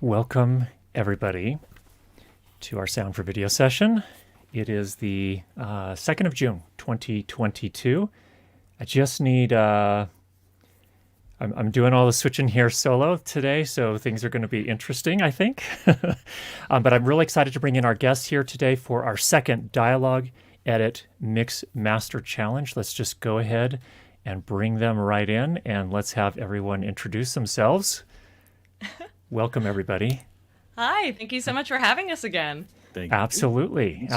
Welcome, everybody, to our Sound for Video session. It is the 2nd of June, 2022. I just need... I'm doing all the switching here solo today, so things are going to be interesting, I think. But I'm really excited to bring in our guests here today for our second Dialogue, Edit, Mix, Master Challenge. Let's just go ahead and bring them right in, and let's have everyone introduce themselves. Welcome, everybody. Hi, thank you so much for having us again. Thank you. Absolutely.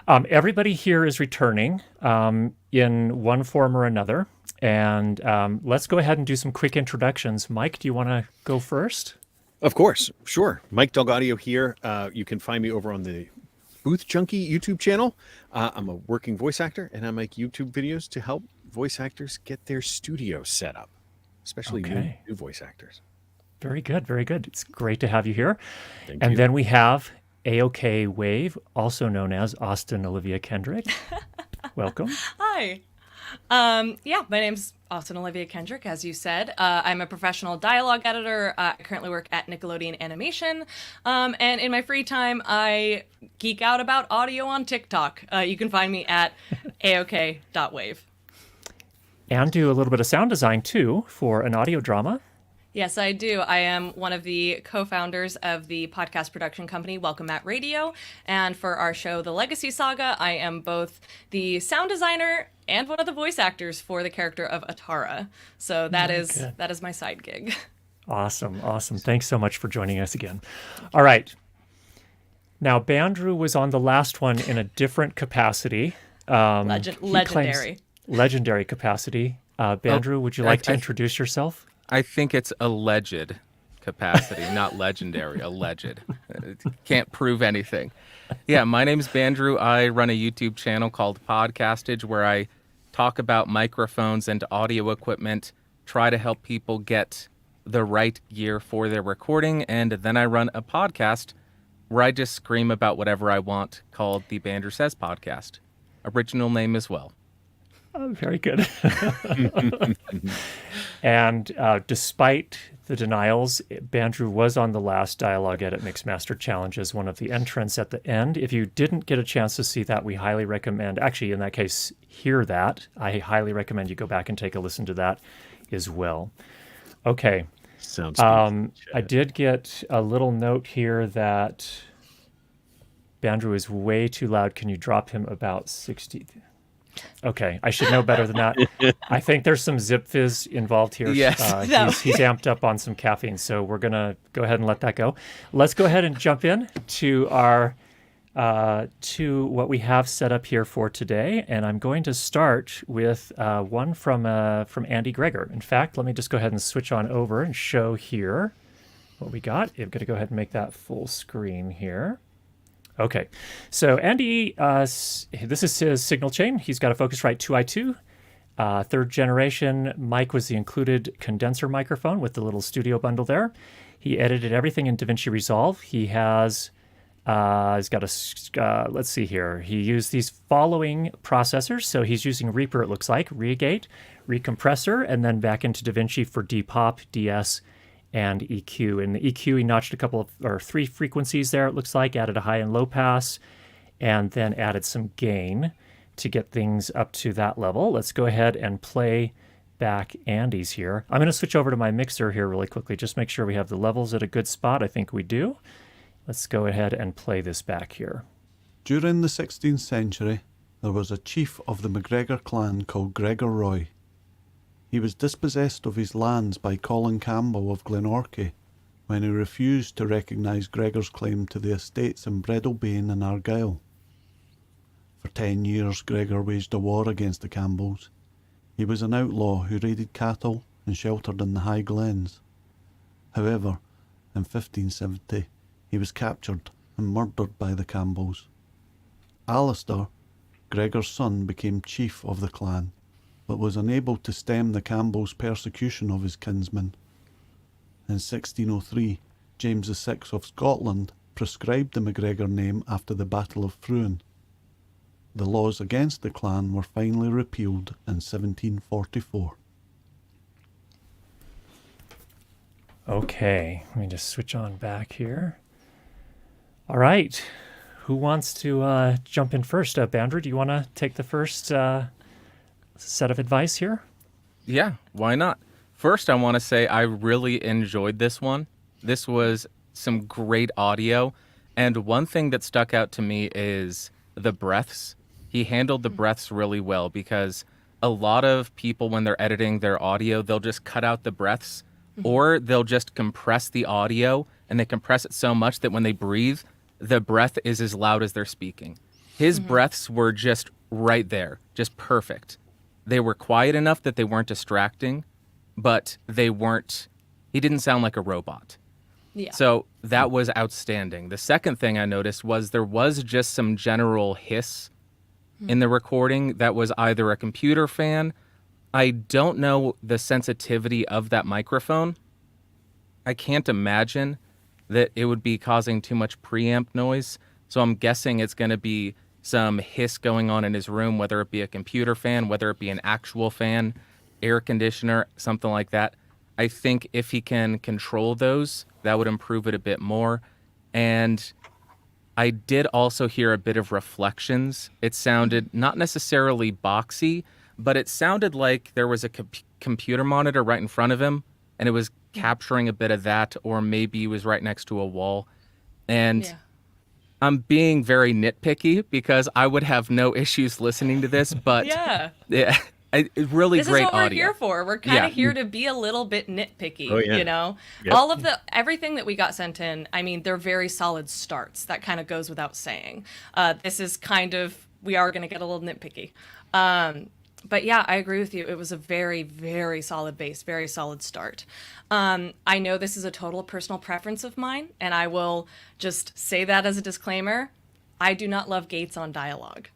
Everybody here is returning in one form or another. And let's go ahead and do some quick introductions. Mike, do you want to go first? Of course. Sure. Mike DelGaudio here. You can find me over on the Booth Junkie YouTube channel. I'm a working voice actor, and I make YouTube videos to help voice actors get their studio set up, especially new voice actors. Very good. Very good. It's great to have you here. Thank and you. Then we have A-OK Wave, also known as Austin Olivia Kendrick. Welcome. Hi. My name's Austin Olivia Kendrick, as you said. I'm a professional dialogue editor. I currently work at Nickelodeon Animation. And in my free time, I geek out about audio on TikTok. You can find me at aok.wave. And do a little bit of sound design, too, for an audio drama. Yes, I do. I am one of the co-founders of the podcast production company Welcome at Radio. And for our show, The Legacy Saga, I am both the sound designer and one of the voice actors for the character of Atara. So that is my side gig. Awesome. Thanks so much for joining us again. All right. Now, Bandrew was on the last one in a different capacity. Legendary. Legendary capacity. Bandrew, would you like to introduce yourself? I think it's alleged capacity, not legendary, alleged. Can't prove anything. Yeah, my name's Bandrew. I run a YouTube channel called Podcastage where I talk about microphones and audio equipment, try to help people get the right gear for their recording, and then I run a podcast where I just scream about whatever I want called the Bandrew Says Podcast. Original name as well. Oh, very good. And despite the denials, Bandrew was on the last Dialogue Edit Mix Master Challenge as one of the entrants at the end. If you didn't get a chance to see that, we highly recommend, actually in that case, hear that. I highly recommend you go back and take a listen to that as well. Okay. Sounds good. I did get a little note here that Bandrew is way too loud. Can you drop him about 60? Okay, I should know better than that. I think there's some Zip Fizz involved here. Yes. He's amped up on some caffeine, so we're going to go ahead and let that go. Let's go ahead and jump in to our to what we have set up here for today, and I'm going to start with one from Andy Gregor. In fact, let me just go ahead and switch on over and show here what we got. I'm going to go ahead and make that full screen here. Okay, so Andy, this is his signal chain. He's got a Focusrite 2i2, third generation. Mic was the included condenser microphone with the little studio bundle there. He edited everything in DaVinci Resolve. He's got a, let's see here. He used these following processors. So he's using Reaper, it looks like, Regate, Recompressor, and then back into DaVinci for depop, DS, and EQ. In the EQ, he notched three frequencies there, it looks like, added a high and low pass, and then added some gain to get things up to that level. Let's go ahead and play back Andy's here. I'm going to switch over to my mixer here really quickly, just make sure we have the levels at a good spot. I think we do. Let's go ahead and play this back here. During the 16th century, there was a chief of the MacGregor clan called Gregor Roy. He was dispossessed of his lands by Colin Campbell of Glenorchy when he refused to recognise Gregor's claim to the estates in Breadalbane and Argyll. For 10 years, Gregor waged a war against the Campbells. He was an outlaw who raided cattle and sheltered in the High Glens. However, in 1570, he was captured and murdered by the Campbells. Alistair, Gregor's son, became chief of the clan, but was unable to stem the Campbells' persecution of his kinsmen. In 1603, James VI of Scotland prescribed the MacGregor name after the Battle of Fruin. The laws against the clan were finally repealed in 1744. Okay, let me just switch on back here. All right. Who wants to jump in first? Bandrew, do you want to take the first set of advice here? Yeah, why not? First, I want to say I really enjoyed this one. This was some great audio. And one thing that stuck out to me is the breaths. He handled the breaths really well, because a lot of people, when they're editing their audio, they'll just cut out the breaths, or they'll just compress the audio, and they compress it so much that when they breathe, the breath is as loud as they're speaking. His breaths were just right there, just perfect. They were quiet enough that they weren't distracting, but he didn't sound like a robot. Yeah. So that was outstanding. The second thing I noticed was there was just some general hiss in the recording that was either a computer fan. I don't know the sensitivity of that microphone. I can't imagine that it would be causing too much preamp noise. So I'm guessing it's going to be some hiss going on in his room, whether it be a computer fan, whether it be an actual fan, air conditioner, something like that. I think if he can control those, that would improve it a bit more. And I did also hear a bit of reflections. It sounded not necessarily boxy, but it sounded like there was a computer monitor right in front of him, and it was capturing a bit of that, or maybe he was right next to a wall. And I'm being very nitpicky because I would have no issues listening to this, but really this great is what audio. we're here for. We're kind of here to be a little bit nitpicky, you know? Yep. All of everything that we got sent in, I mean, they're very solid starts. That kind of goes without saying. This is kind of, we are going to get a little nitpicky. But yeah, I agree with you. It was a very, very solid base, very solid start. I know this is a total personal preference of mine, and I will just say that as a disclaimer. I do not love gates on dialogue.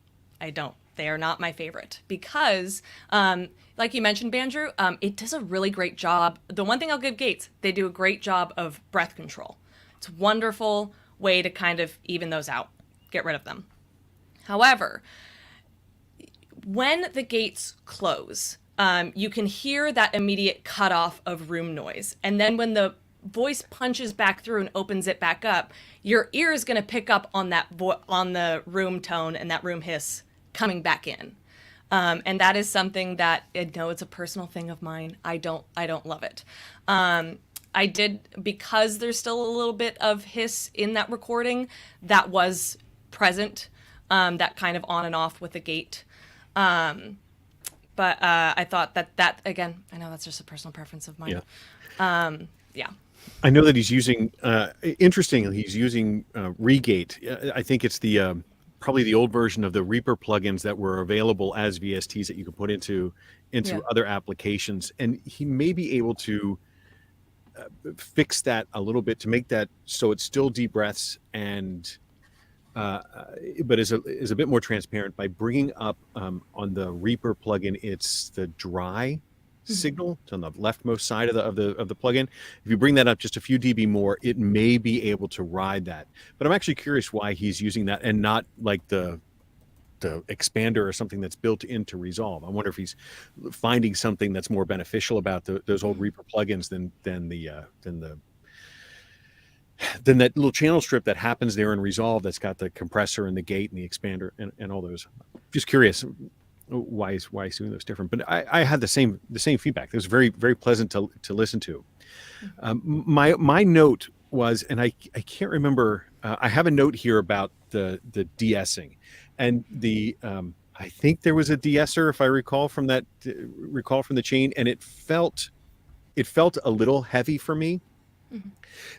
I don't. They are not my favorite because, like you mentioned, Bandrew, it does a really great job. The one thing I'll give gates, they do a great job of breath control. It's a wonderful way to kind of even those out, get rid of them. However, when the gates close, you can hear that immediate cutoff of room noise. And then when the voice punches back through and opens it back up, your ear is going to pick up on that on the room tone and that room hiss coming back in. And that is something that, I know it's a personal thing of mine. I don't love it. I did, because there's still a little bit of hiss in that recording that was present, that kind of on and off with the gate. But I thought that again, I know that's just a personal preference of mine. Yeah. I know that he's using, interestingly, he's using Regate. I think it's the probably the old version of the Reaper plugins that were available as VSTs that you could put into other applications. And he may be able to fix that a little bit to make that so it's still deep breaths and but is a bit more transparent by bringing up on the Reaper plugin. It's the dry signal. It's on the leftmost side of the plugin. If you bring that up just a few dB more, it may be able to ride that. But I'm actually curious why he's using that and not like the expander or something that's built into Resolve. I wonder if he's finding something that's more beneficial about those old Reaper plugins than that little channel strip that happens there in Resolve that's got the compressor and the gate and the expander and all those. Just curious why he's doing those different. But I had the same feedback. It was very, very pleasant to listen to. My note was, and I can't remember, I have a note here about the de-essing and the I think there was a de-esser, if I recall from the chain, and it felt a little heavy for me.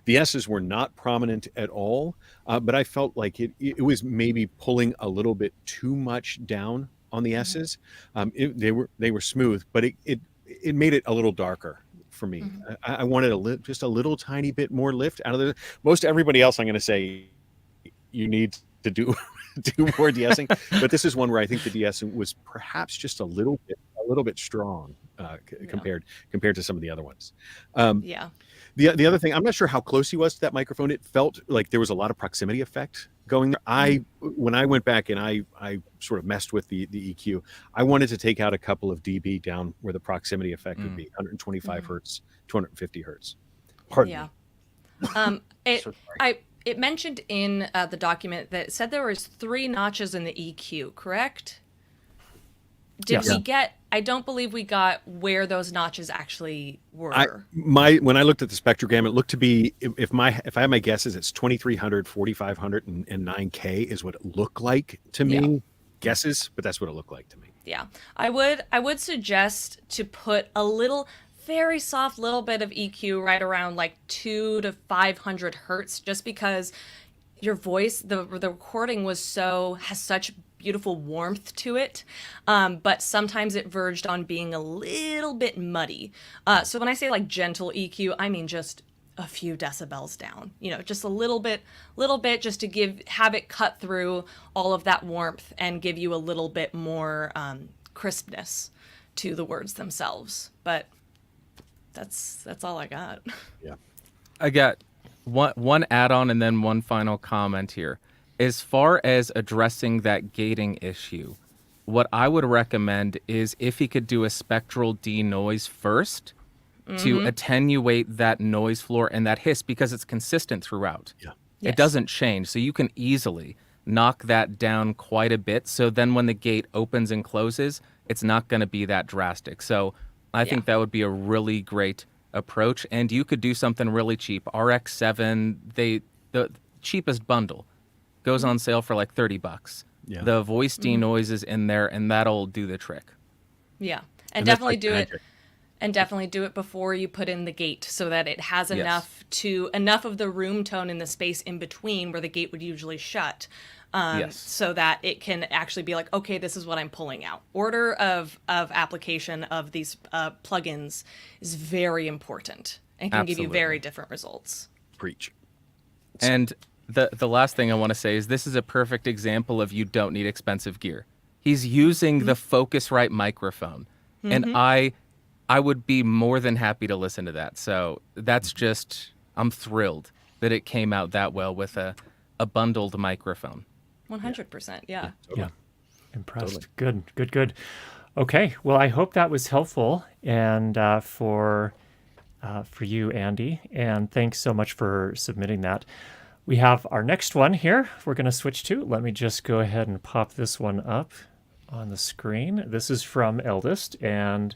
The S's were not prominent at all, but I felt like it was maybe pulling a little bit too much down on the S's. They were smooth, but it made it a little darker for me. I wanted just a little tiny bit more lift out of the. Most everybody else, I'm going to say, you need to do more de-essing, but this is one where I think the de-essing was perhaps just a little bit strong compared to some of the other ones. The other thing, I'm not sure how close he was to that microphone. It felt like there was a lot of proximity effect going there. When I went back and I sort of messed with the EQ, I wanted to take out a couple of dB down where the proximity effect would be 125 hertz, 250 hertz. Pardon Yeah. me. It So sorry. it mentioned in the document that it said there was 3 notches in the EQ, correct? Did Yes. we get? I don't believe we got where those notches actually were. When I looked at the spectrogram, it looked to be, if I have my guesses, it's 2300, 4500, and 9K is what it looked like to me. Yeah. Guesses, but that's what it looked like to me. Yeah, I would suggest to put a little, very soft little bit of EQ right around like 2 to 500 hertz, just because your voice, the recording has such beautiful warmth to it, but sometimes it verged on being a little bit muddy. So when I say like gentle EQ, I mean just a few decibels down, just a little bit just to have it cut through all of that warmth and give you a little bit more crispness to the words themselves. But that's all I got. Yeah. I got one add-on and then one final comment here. As far as addressing that gating issue, what I would recommend is if he could do a spectral denoise first to attenuate that noise floor and that hiss, because it's consistent throughout. Yeah. Yes. It doesn't change. So you can easily knock that down quite a bit. So then when the gate opens and closes, it's not going to be that drastic. So I think that would be a really great approach. And you could do something really cheap. RX-7, the cheapest bundle goes on sale for like $30. Yeah. The voice denoise is in there, and that'll do the trick. Yeah, and And that's definitely like do it. magic. And definitely do it before you put in the gate, so that it has Yes. enough of the room tone in the space in between where the gate would usually shut, Yes. so that it can actually be like, okay, this is what I'm pulling out. Order of application of these plugins is very important and can give you Absolutely. very different results. Preach. And the last thing I want to say is this is a perfect example of you don't need expensive gear. He's using the Focusrite microphone, and I would be more than happy to listen to that. So that's just, I'm thrilled that it came out that well with a bundled microphone. 100%. Yeah. Yeah. Impressed. Good. Okay. Well, I hope that was helpful and for you, Andy. And thanks so much for submitting that. We have our next one here we're going to switch to. Let me just go ahead and pop this one up on the screen. This is from Eldest, and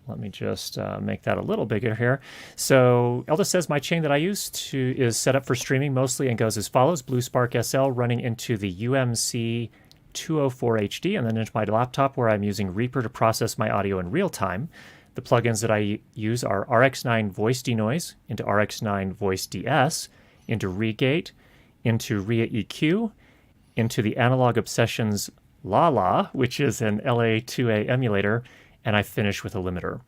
let me just make that a little bigger here. So Eldest says, my chain that I use is set up for streaming mostly and goes as follows. Blue Spark SL running into the UMC 204 HD and then into my laptop where I'm using Reaper to process my audio in real time. The plugins that I use are RX9 Voice Denoise into RX9 Voice DS, into Regate, into Ria EQ, into the Analog Obsessions Lala, which is an LA2A emulator, and I finish with a limiter.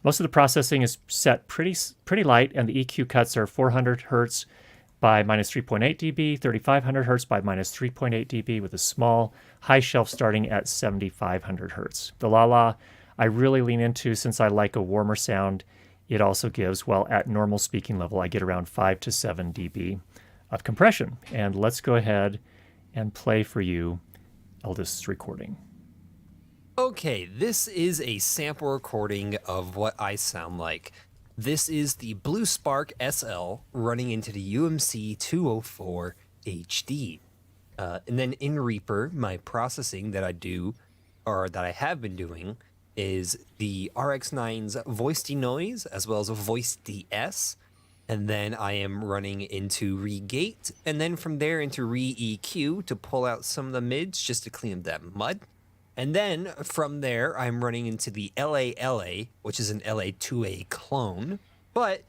Most of the processing is set pretty light, and the EQ cuts are 400 hertz by minus 3.8 dB, 3500 hertz by minus 3.8 dB, with a small high shelf starting at 7500 hertz. The Lala I really lean into since I like a warmer sound. It also gives, well, at normal speaking level, I get around 5 to 7 dB of compression. And let's go ahead and play for you Eldest's recording. Okay, this is a sample recording of what I sound like. This is the Blue Spark SL running into the UMC 204 HD. And then in Reaper, my processing that I do, or that I have been doing, is the RX9's Voice Denoise as well as a Voice DS. And then I am running into Regate, and then from there into Re-EQ to pull out some of the mids just to clean up that mud. And then from there, I'm running into the LA, which is an LA2A clone. But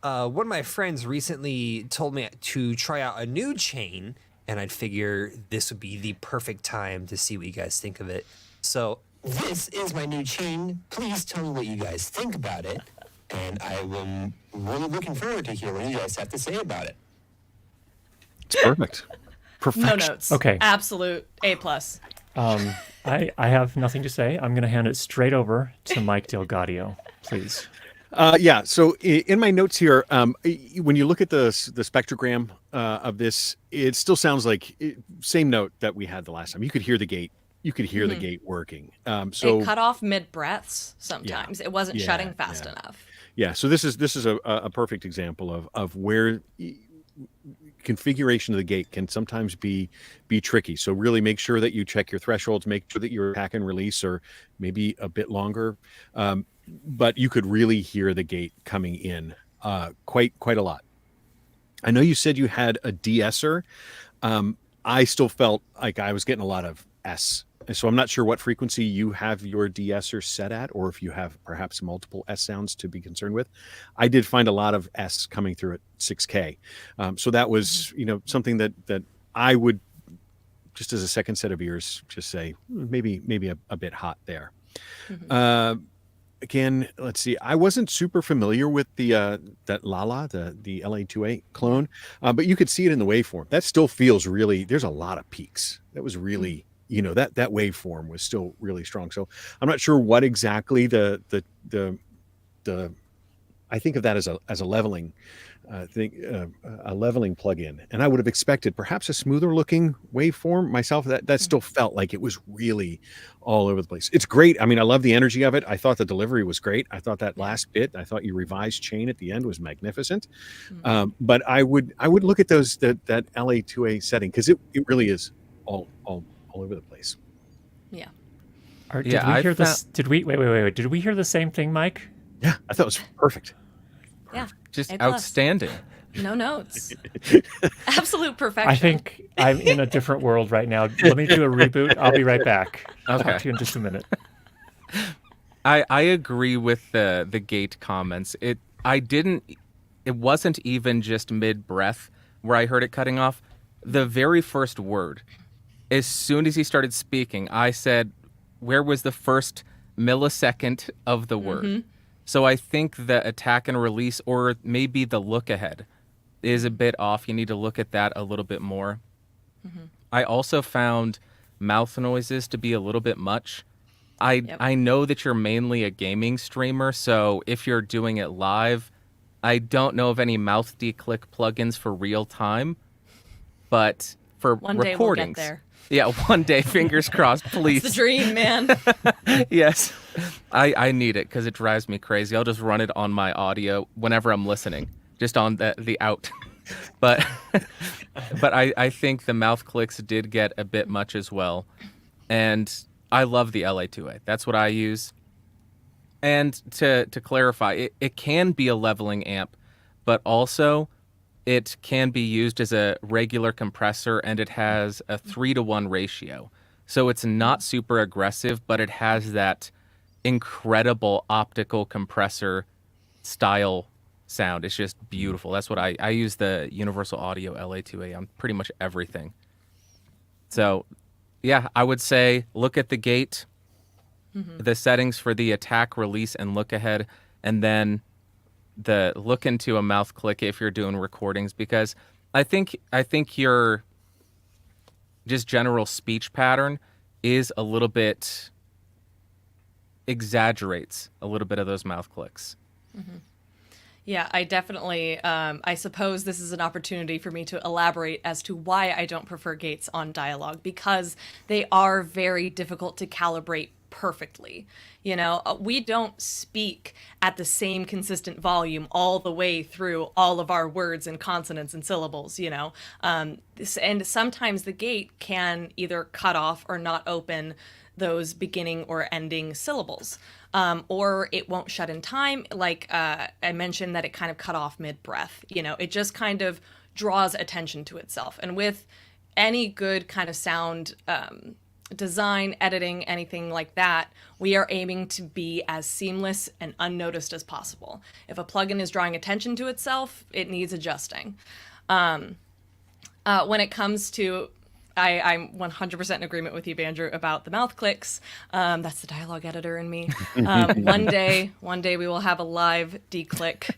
one of my friends recently told me to try out a new chain, and I'd figure this would be the perfect time to see what you guys think of it. So this is my new chain. Please tell me what you guys think about it. And I am really looking forward to hear what you guys have to say about it. It's perfect. No Perfection. notes. Okay. Absolute A+. I have nothing to say. I'm going to hand it straight over to Mike DelGaudio, please. Yeah. So in my notes here, when you look at the spectrogram of this, it still sounds like same note that we had the last time. You could hear the gate. You could hear the gate working. So It cut off mid breaths sometimes. It wasn't shutting fast enough. Yeah, so this is a perfect example of where configuration of the gate can sometimes be tricky. So really make sure that you check your thresholds, make sure that your attack and release are maybe a bit longer. But you could really hear the gate coming in quite a lot. I know you said you had a de-esser. I still felt like I was getting a lot of S. And so I'm not sure what frequency you have your de-esser set at, or if you have perhaps multiple S sounds to be concerned with. I did find a lot of S coming through at 6K. So that was, something that I would, just as a second set of ears, just say maybe a bit hot there. Again, let's see. I wasn't super familiar with the that Lala, the LA2A clone, but you could see it in the waveform. That still feels really. There's a lot of peaks. That was really, that waveform was still really strong. So I'm not sure what exactly the I think of that as a leveling a leveling plugin, and I would have expected perhaps a smoother looking waveform myself. That still felt like it was really all over the place. It's great. I mean, I love the energy of it. I thought the delivery was great. I thought that last bit, I thought your revised chain at the end was magnificent. But I would look at those that LA2A setting, because it really is all over the place. Yeah. Did we hear this? Did we wait? Did we hear the same thing, Mike? Yeah, I thought it was perfect. Yeah. Just A+. outstanding. No notes. Absolute perfection. I think I'm in a different world right now. Let me do a reboot. I'll be right back. Okay. Talk to you in just a minute. I agree with the gate comments. It wasn't even just mid-breath where I heard it cutting off. The very first word, as soon as he started speaking, I said, where was the first millisecond of the word? So I think the attack and release, or maybe the look ahead, is a bit off. You need to look at that a little bit more. I also found mouth noises to be a little bit much. I know that you're mainly a gaming streamer, so if you're doing it live, I don't know of any mouth declick plugins for real time, but for One day recordings. we'll get there. Yeah, one day, fingers crossed, please. It's the dream, man. Yes, I need it because it drives me crazy. I'll just run it on my audio whenever I'm listening, just on the out. But I think the mouth clicks did get a bit much as well, and I love the LA2A. That's what I use. And to clarify, it can be a leveling amp, but also it can be used as a regular compressor, and it has a 3-to-1 ratio. So it's not super aggressive, but it has that incredible optical compressor style sound. It's just beautiful. That's what I use the Universal Audio LA2A on pretty much everything. So yeah, I would say look at the gate, the settings for the attack, release, and look ahead, and then the look into a mouth click if you're doing recordings, because I think your just general speech pattern is a little bit exaggerates a little bit of those mouth clicks. Yeah, I definitely, I suppose this is an opportunity for me to elaborate as to why I don't prefer gates on dialogue, because they are very difficult to calibrate perfectly. We don't speak at the same consistent volume all the way through all of our words and consonants and syllables, and sometimes the gate can either cut off or not open those beginning or ending syllables, or it won't shut in time. Like I mentioned that it kind of cut off mid-breath. It just kind of draws attention to itself. And with any good kind of sound design, editing, anything like that, we are aiming to be as seamless and unnoticed as possible. If a plugin is drawing attention to itself, it needs adjusting. When it comes to, I'm 100% in agreement with you, Bandrew, about the mouth clicks. That's the dialogue editor in me. One day we will have a live declick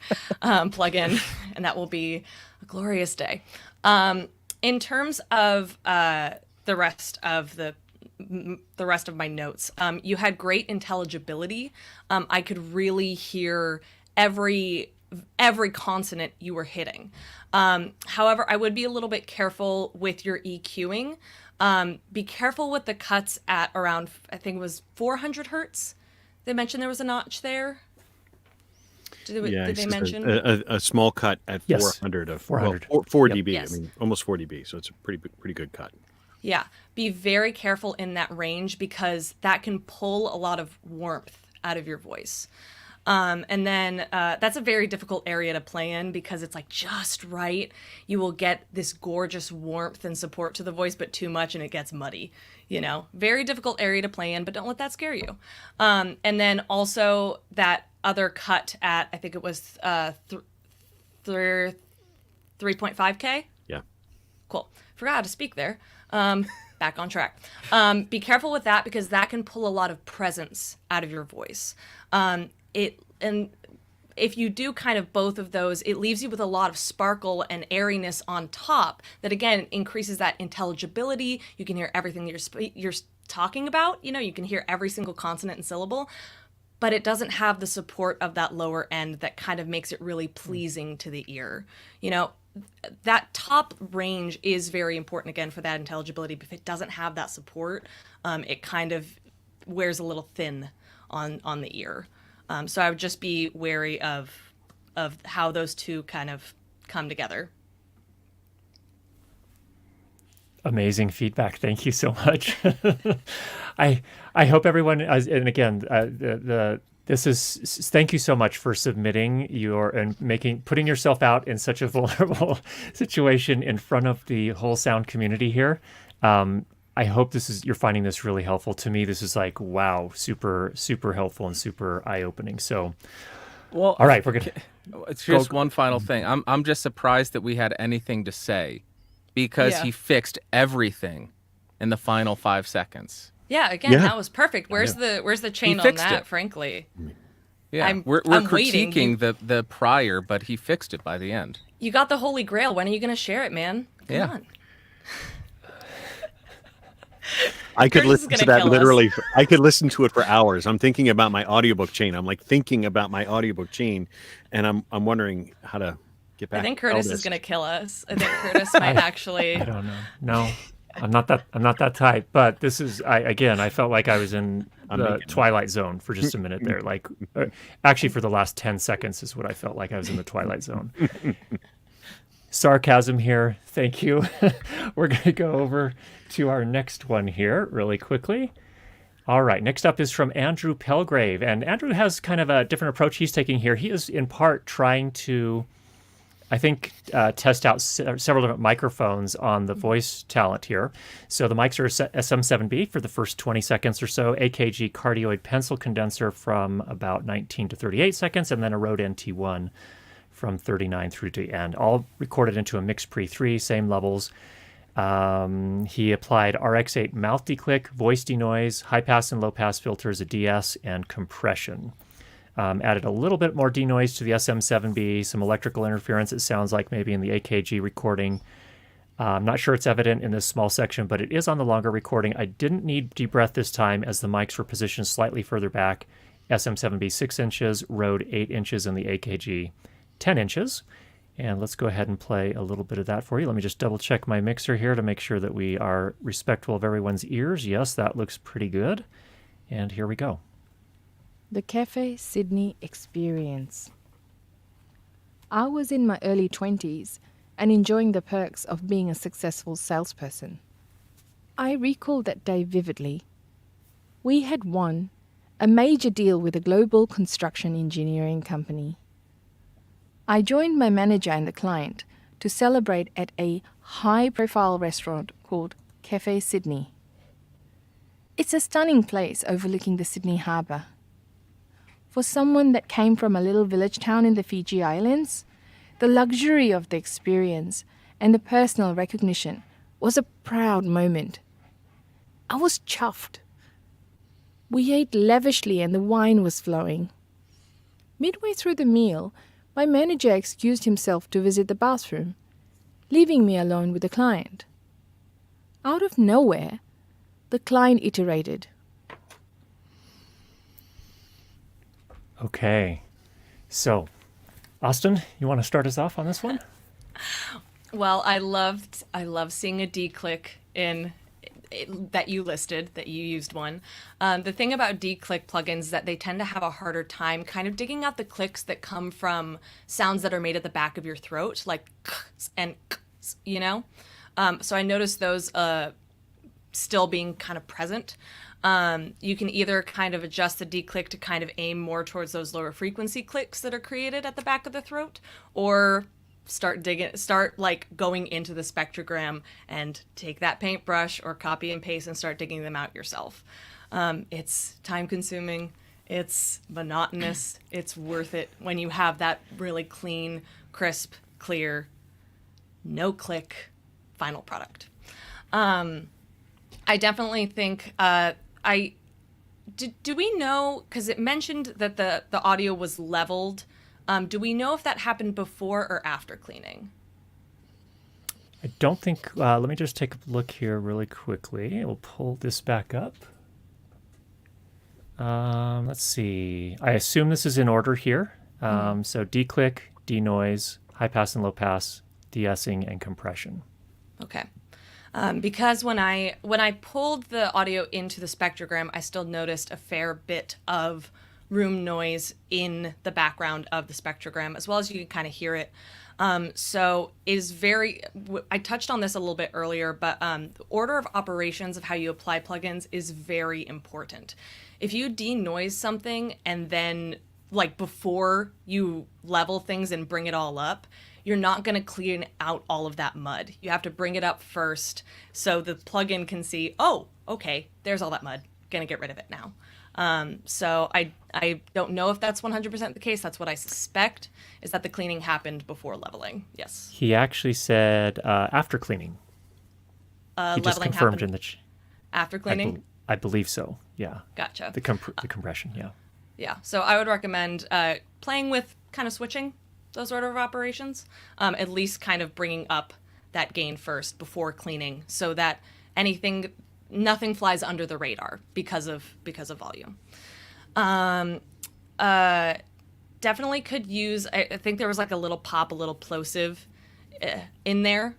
plugin, and that will be a glorious day. In terms of the rest of my notes, you had great intelligibility. I could really hear every consonant you were hitting. However, I would be a little bit careful with your EQing. Be careful with the cuts at around, I think it was 400 hertz. They mentioned there was a notch there. Did Yeah, they it's just mention? a small cut at Yes, 400 of 400. Well, 4 Yep. dB. Yes. I mean, almost 4 dB. So it's a pretty good cut. Yeah, be very careful in that range because that can pull a lot of warmth out of your voice. And then that's a very difficult area to play in because it's like just right. You will get this gorgeous warmth and support to the voice, but too much and it gets muddy. Very difficult area to play in, but don't let that scare you. And then also that other cut at, I think it was 3.5K. Yeah. Cool. Forgot how to speak there. Back on track. Be careful with that because that can pull a lot of presence out of your voice. And if you do kind of both of those, it leaves you with a lot of sparkle and airiness on top that again increases that intelligibility. You can hear everything that you're talking about. You can hear every single consonant and syllable, but it doesn't have the support of that lower end that kind of makes it really pleasing to the ear. That top range is very important again for that intelligibility. But if it doesn't have that support, it kind of wears a little thin on the ear. So I would just be wary of how those two kind of come together. Amazing feedback. Thank you so much. I hope everyone, and again, this is thank you so much for submitting putting yourself out in such a vulnerable situation in front of the whole sound community here. I hope you're finding this really helpful. To me, this is like, wow, super, super helpful and super eye-opening. So, Well, all right, we're gonna. It's just one final thing. I'm just surprised that we had anything to say because Yeah. he fixed everything in the final 5 seconds. Yeah, again, Yeah. that was perfect. Where's the chain on fixed that, it. frankly? Yeah, I'm we're waiting. critiquing the prior, but he fixed it by the end. You got the Holy Grail. When are you going to share it, man? Come Yeah. on. I could Curtis is listen to gonna that kill us. literally. I could listen to it for hours. I'm thinking about my audiobook chain. I'm like thinking about my audiobook chain, and I'm wondering how to get back. I think to Curtis is Eldest. going to kill us. I think Curtis might actually. I don't know. No, I'm not that type. But this is I felt like I was in the Twilight Zone for just a minute there. Like, actually, for the last 10 seconds is what I felt like I was in the Twilight Zone. Sarcasm here. Thank you. We're going to go over to our next one here really quickly. All right. Next up is from Andrew Pelgrave. And Andrew has kind of a different approach he's taking here. He is in part trying to, I think, test out several different microphones on the voice talent here. So the mics are SM7B for the first 20 seconds or so, AKG cardioid pencil condenser from about 19 to 38 seconds, and then a Rode NT1 from 39 through to the end, all recorded into a Mix Pre 3, same levels. He applied RX8 mouth declick, voice denoise, high pass and low pass filters, a DS, and compression. Added a little bit more denoise to the SM7B, some electrical interference, it sounds like maybe in the AKG recording. I'm not sure it's evident in this small section, but it is on the longer recording. I didn't need deep breath this time as the mics were positioned slightly further back. SM7B 6 inches, Rode 8 inches, and the AKG 10 inches. And let's go ahead and play a little bit of that for you. Let me just double check my mixer here to make sure that we are respectful of everyone's ears. Yes, that looks pretty good. And here we go. The Cafe Sydney Experience. I was in my early 20s and enjoying the perks of being a successful salesperson. I recall that day vividly. We had won a major deal with a global construction engineering company. I joined my manager and the client to celebrate at a high-profile restaurant called Cafe Sydney. It's a stunning place overlooking the Sydney Harbour. For someone that came from a little village town in the Fiji Islands, the luxury of the experience and the personal recognition was a proud moment. I was chuffed. We ate lavishly and the wine was flowing. Midway through the meal, my manager excused himself to visit the bathroom, leaving me alone with the client. Out of nowhere, the client iterated. Okay. So, Austin, you want to start us off on this one? Well, I love seeing a D-click in that you listed, that you used one. The thing about D-click plugins is that they tend to have a harder time kind of digging out the clicks that come from sounds that are made at the back of your throat, like and so I noticed those still being kind of present. You can either kind of adjust the D-click to kind of aim more towards those lower frequency clicks that are created at the back of the throat, or start like going into the spectrogram and take that paintbrush or copy and paste and start digging them out yourself. It's time consuming, it's monotonous, it's worth it when you have that really clean, crisp, clear, no click final product. I definitely think do we know, because it mentioned that the audio was leveled. Do we know if that happened before or after cleaning? I don't think, let me just take a look here really quickly. We'll pull this back up. Let's see. I assume this is in order here. So D-click, denoise, high pass and low pass, de-essing, and compression. Okay. Because when I pulled the audio into the spectrogram, I still noticed a fair bit of room noise in the background of the spectrogram, as well as you can kind of hear it. So is I touched on this a little bit earlier, but the order of operations of how you apply plugins is very important. If you denoise something and then, like, before you level things and bring it all up, you're not going to clean out all of that mud. You have to bring it up first so the plugin can see, oh, okay, there's all that mud. Going to get rid of it now. So I don't know if that's 100% the case. That's what I suspect, is that the cleaning happened before leveling. Yes. He actually said after cleaning. He just confirmed in the after cleaning? I believe so. Yeah. Gotcha. The compression. Yeah. Yeah. So I would recommend playing with kind of switching those order of operations, at least kind of bringing up that gain first before cleaning, so that nothing flies under the radar because of volume. Definitely could use, I think there was like a little plosive in there.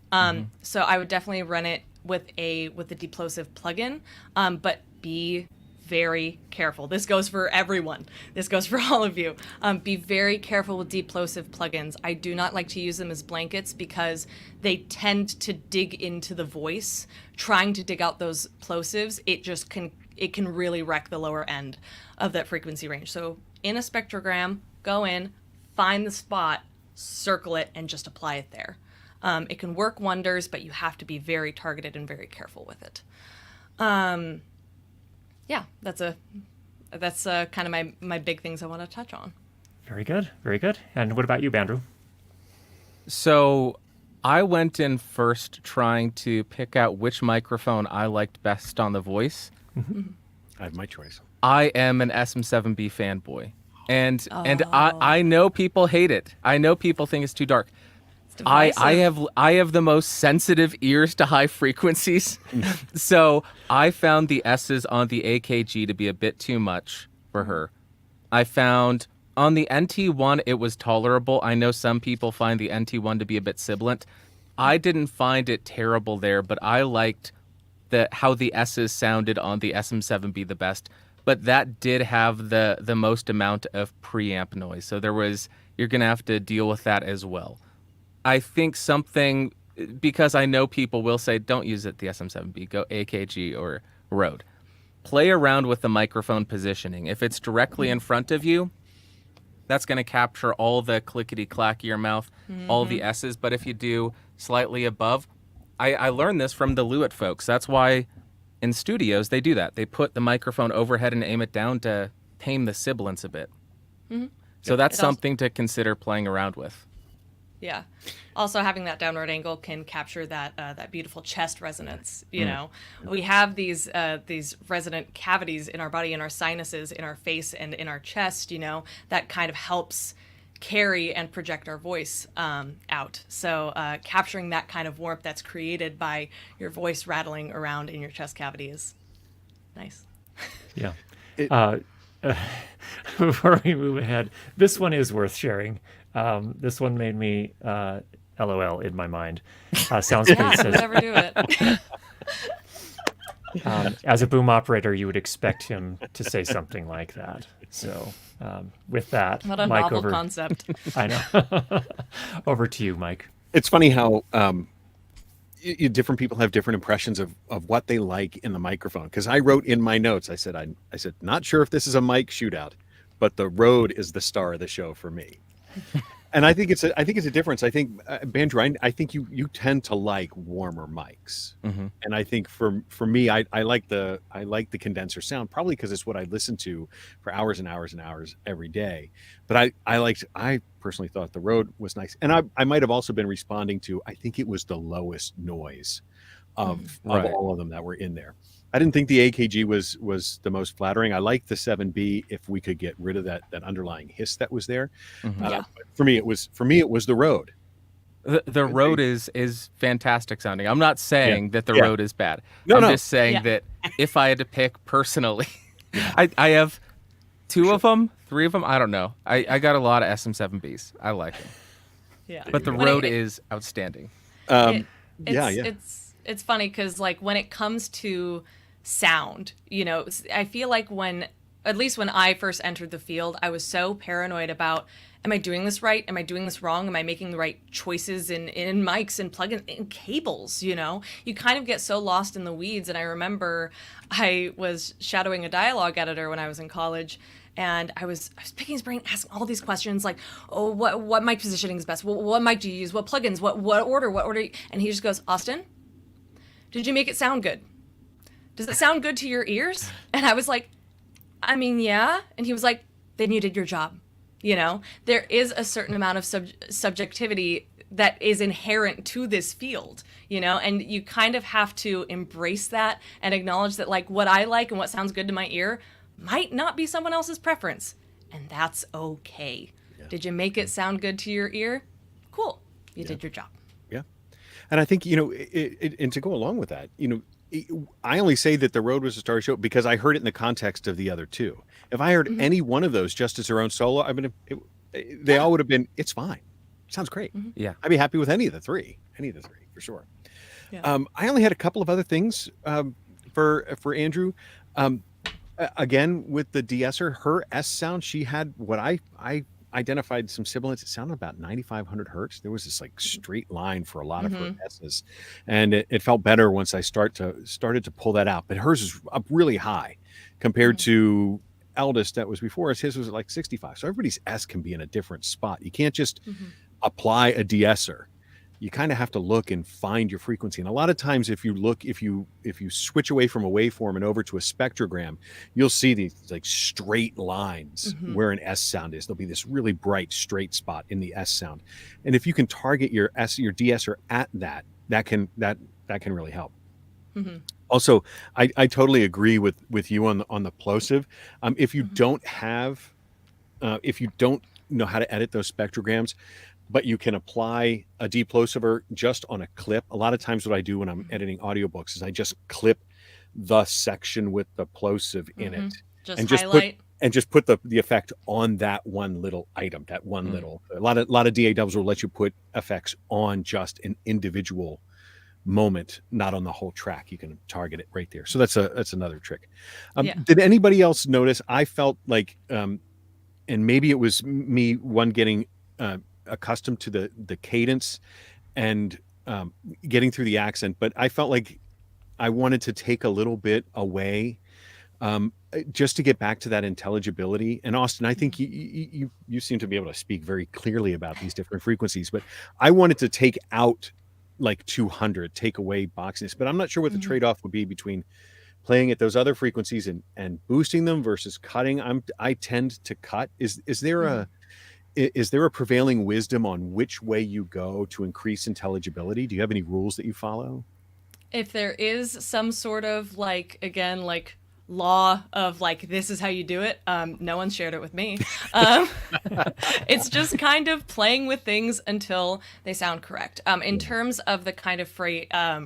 So I would definitely run it with the deplosive plugin, but be very careful. This goes for everyone. This goes for all of you. Be very careful with deplosive plugins. I do not like to use them as blankets because they tend to dig into the voice. Trying to dig out those plosives, it can really wreck the lower end of that frequency range. So in a spectrogram, go in, find the spot, circle it, and just apply it there. It can work wonders, but you have to be very targeted and very careful with it. Yeah, that's kind of my big things I want to touch on. Very good. Very good. And what about you, Bandrew? So I went in first trying to pick out which microphone I liked best on the voice. Mm-hmm. I have my choice. I am an SM7B fanboy. And I know people hate it. I know people think it's too dark. I have the most sensitive ears to high frequencies. So I found the S's on the AKG to be a bit too much for her. I found on the NT1 it was tolerable. I know some people find the NT1 to be a bit sibilant. I didn't find it terrible there, but I liked how the S's sounded on the SM7B the best. But that did have the most amount of preamp noise. So you're going to have to deal with that as well. I think because I know people will say, don't use it the SM7B, go AKG or Rode. Play around with the microphone positioning. If it's directly in front of you, that's going to capture all the clickety-clack your mouth, all the S's. But if you do slightly above, I learned this from the Lewitt folks. That's why in studios they do that. They put the microphone overhead and aim it down to tame the sibilance a bit. Mm-hmm. So that's something to consider playing around with. Yeah. Also, having that downward angle can capture that beautiful chest resonance. You know, we have these resonant cavities in our body, in our sinuses, in our face, and in our chest. You know, that kind of helps carry and project our voice out. So capturing that kind of warmth that's created by your voice rattling around in your chest cavity is nice. Yeah. Before we move ahead, this one is worth sharing. This one made me LOL in my mind. Sounds pretty. Yeah, never do it. As a boom operator, you would expect him to say something like that. So with that, What a Mike, novel over. concept. I know. Over to you, Mike. It's funny how different people have different impressions of what they like in the microphone. Because I wrote in my notes, I said, not sure if this is a mic shootout, but the Rode is the star of the show for me. And I think it's a difference. I think Bandrew, I think you tend to like warmer mics, and I think for me, I like the condenser sound, probably because it's what I listen to for hours and hours and hours every day. But I personally thought the Rode was nice, and I might have also been responding to, I think it was the lowest noise of all of them that were in there. I didn't think the AKG was the most flattering. I liked the 7B if we could get rid of that underlying hiss that was there. But for me, it was the Rode. The Rode is fantastic sounding. I'm not saying that the Rode is bad. No, I'm no. just saying that if I had to pick personally, I have 2 of them, 3 of them. I don't know. I got a lot of SM7Bs. I like them. Yeah. But the Rode is outstanding. It's funny because like when it comes to sound, I feel like at least when I first entered the field, I was so paranoid about, am I doing this right? Am I doing this wrong? Am I making the right choices in mics and plugins and cables? You kind of get so lost in the weeds. And I remember I was shadowing a dialogue editor when I was in college, and I was picking his brain, asking all these questions like, oh, what mic positioning is best? What mic do you use? What plugins? What order? And he just goes, Austin, did you make it sound good? Does it sound good to your ears? And I was like, I mean, yeah. And he was like, then you did your job. There is a certain amount of subjectivity that is inherent to this field, and you kind of have to embrace that and acknowledge that like what I like and what sounds good to my ear might not be someone else's preference. And that's okay. Yeah. Did you make it sound good to your ear? Cool. You did your job. Yeah. And I think, and to go along with that, I only say that the Rode was a star show because I heard it in the context of the other 2. If I heard any one of those just as their own solo, they all would have been, it's fine. Sounds great. Yeah. I'd be happy with any of the three for sure. Yeah. I only had a couple of other things for Andrew. Again, with the de-esser, her S sound, she had what I identified some sibilance. It sounded about 9,500 hertz. There was this like straight line for a lot of her S's, and it felt better once I started to pull that out. But hers is up really high compared to Eldest that was before us. His was like 65. So everybody's S can be in a different spot. You can't just apply a de-esser. You kind of have to look and find your frequency. And a lot of times if you switch away from a waveform and over to a spectrogram, you'll see these like straight lines where an S sound is. There'll be this really bright straight spot in the S sound. And if you can target your de-esser at that can really help. Also, I totally agree with you on the plosive. If you don't know how to edit those spectrograms, but you can apply a deplosiver just on a clip. A lot of times what I do when I'm editing audiobooks is I just clip the section with the plosive in it. Just put the effect on that one little item, that one little. A lot of DAWs will let you put effects on just an individual moment, not on the whole track. You can target it right there. So that's another trick. Did anybody else notice? I felt like, and maybe it was me getting accustomed to the cadence and getting through the accent, but I felt like I wanted to take a little bit away just to get back to that intelligibility. And Austin, I think you seem to be able to speak very clearly about these different frequencies, but I wanted to take out like 200, take away boxiness, but I'm not sure what the trade-off would be between playing at those other frequencies and boosting them versus cutting. I tend to cut. Is there a prevailing wisdom on which way you go to increase intelligibility? Do you have any rules that you follow? If there is some sort of law of this is how you do it, no one shared it with me. It's just kind of playing with things until they sound correct. In terms of the kind of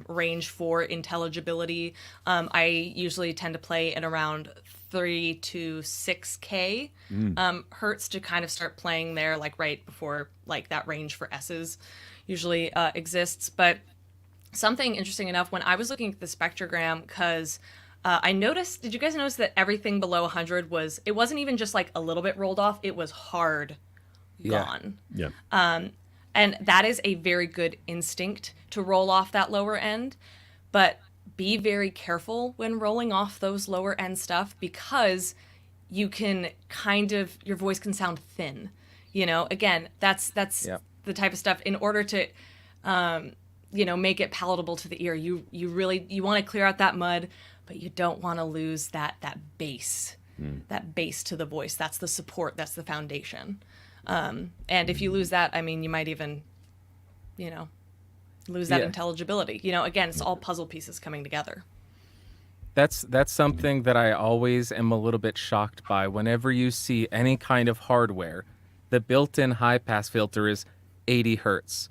range for intelligibility, I usually tend to play in around 3 to 6K hertz to kind of start playing there, right before that range for S's usually exists. But something interesting enough, when I was looking at the spectrogram, because I noticed, did you guys notice that everything below 100 it wasn't even just like a little bit rolled off, it was hard gone. Yeah. And that is a very good instinct to roll off that lower end. But be very careful when rolling off those lower end stuff, because you can your voice can sound thin. Again, that's the type of stuff, in order to, make it palatable to the ear. You want to clear out that mud, but you don't want to lose that bass, that bass to the voice. That's the support. That's the foundation. And if you lose that, you might even, lose that intelligibility. Again, it's all puzzle pieces coming together. That's something that I always am a little bit shocked by. Whenever you see any kind of hardware, the built-in high-pass filter is 80 hertz.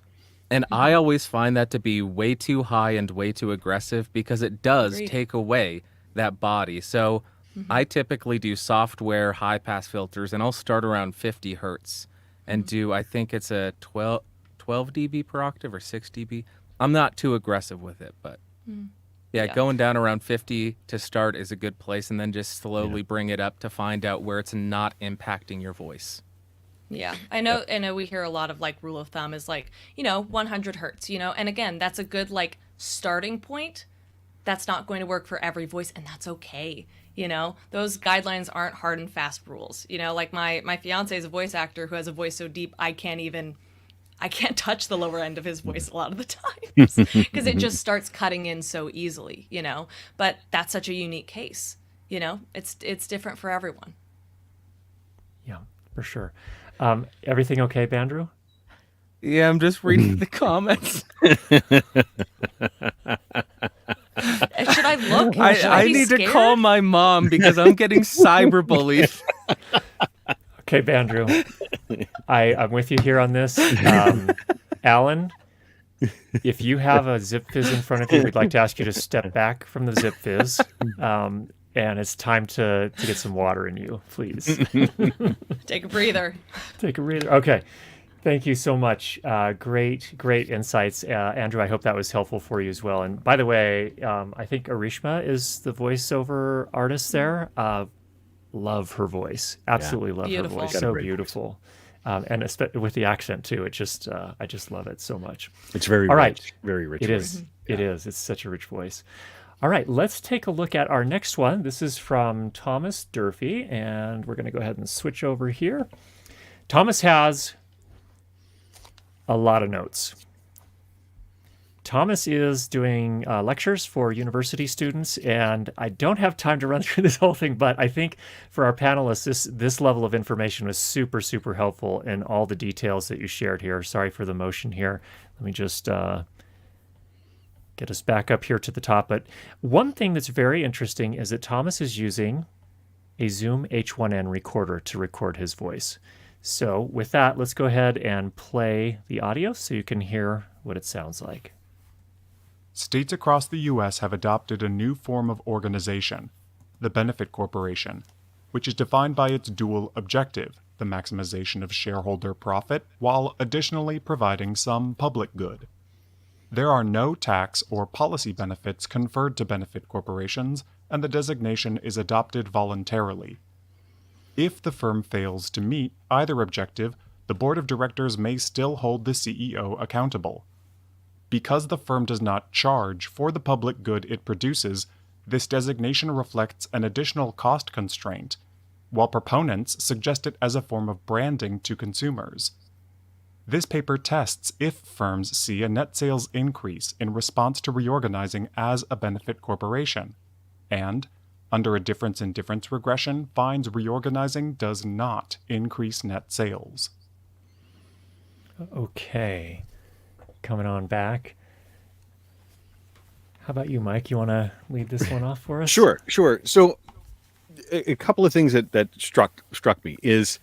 And I always find that to be way too high and way too aggressive, because it does take away that body. So I typically do software high-pass filters, and I'll start around 50 hertz and do, I think it's a 12 dB per octave or 6 dB. I'm not too aggressive with it, but going down around 50 to start is a good place, and then just slowly bring it up to find out where it's not impacting your voice. Yeah, I know we hear a lot of like rule of thumb is like, 100 hertz, and again, that's a good like starting point. That's not going to work for every voice, and that's okay. Those guidelines aren't hard and fast rules. Like my fiance is a voice actor who has a voice so deep I can't touch the lower end of his voice a lot of the times, because it just starts cutting in so easily, But that's such a unique case, It's different for everyone. Yeah, for sure. Everything okay, Bandrew? Yeah, I'm just reading the comments. Should I look? I need to call my mom because I'm getting cyberbullied. Okay, Bandrew, I'm with you here on this. Alan, if you have a Zip Fizz in front of you, we'd like to ask you to step back from the Zip Fizz. And it's time to get some water in you, please. Take a breather. Take a breather. Okay. Thank you so much. Great insights. Andrew, I hope that was helpful for you as well. And by the way, I think Arishma is the voiceover artist there. Love her voice. Absolutely love Beautiful. her voice. So beautiful. And with the accent too. I just love it so much. It's very All rich. right. Very rich. It is. It is. It's such a rich voice. All right, let's take a look at our next one. This is from Thomas Durfee, and we're going to go ahead and switch over here. Thomas has a lot of notes. Thomas is doing lectures for university students, and I don't have time to run through this whole thing, but I think for our panelists, this level of information was super, super helpful in all the details that you shared here. Sorry for the motion here. Let me just get us back up here to the top. But one thing that's very interesting is that Thomas is using a Zoom H1n recorder to record his voice. So with that, let's go ahead and play the audio so you can hear what it sounds like. States across the U.S. have adopted a new form of organization, the benefit corporation, which is defined by its dual objective, the maximization of shareholder profit, while additionally providing some public good. There are no tax or policy benefits conferred to benefit corporations, and the designation is adopted voluntarily. If the firm fails to meet either objective, the board of directors may still hold the CEO accountable. Because the firm does not charge for the public good it produces, this designation reflects an additional cost constraint, while proponents suggest it as a form of branding to consumers. This paper tests if firms see a net sales increase in response to reorganizing as a benefit corporation, and, under a difference in difference regression, finds reorganizing does not increase net sales. Okay, coming on back. How about you, Mike? You want to lead this one off for us? Sure. So a couple of things that struck me is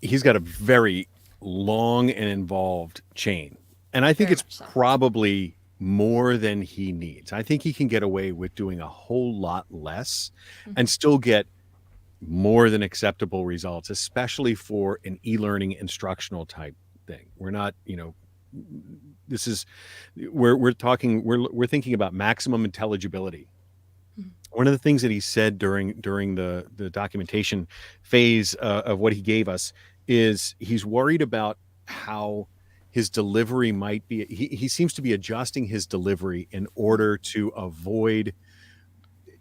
he's got a very long and involved chain. And I think Very it's much so. probably more than he needs. I think he can get away with doing a whole lot less and still get more than acceptable results, especially for an e-learning instructional type thing. We're not, this is we're thinking about maximum intelligibility One of the things that he said during the documentation phase of what he gave us is he's worried about how his delivery might be. He seems to be adjusting his delivery in order to avoid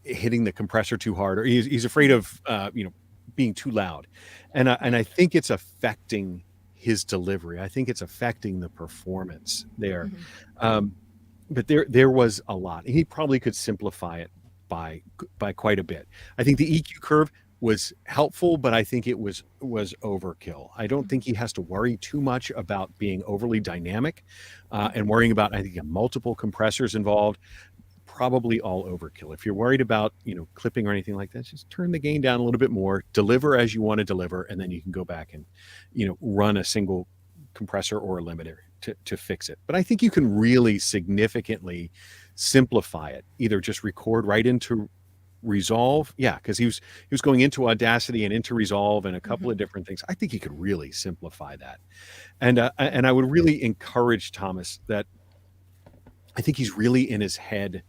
hitting the compressor too hard, or he's afraid of being too loud, and I think it's affecting his delivery. I think it's affecting the performance there. But there was a lot. He probably could simplify it by quite a bit. I think the EQ curve was helpful, but I think it was overkill. I don't think he has to worry too much about being overly dynamic and worrying about, I think, multiple compressors involved. Probably all overkill. If you're worried about clipping or anything like that, just turn the gain down a little bit more, deliver as you want to deliver, and then you can go back and run a single compressor or a limiter to fix it. But I think you can really significantly simplify it. Either just record right into Resolve, because he was going into Audacity and into Resolve and a couple of different things. I think he could really simplify that, and I would really encourage Thomas that I think he's really in his head,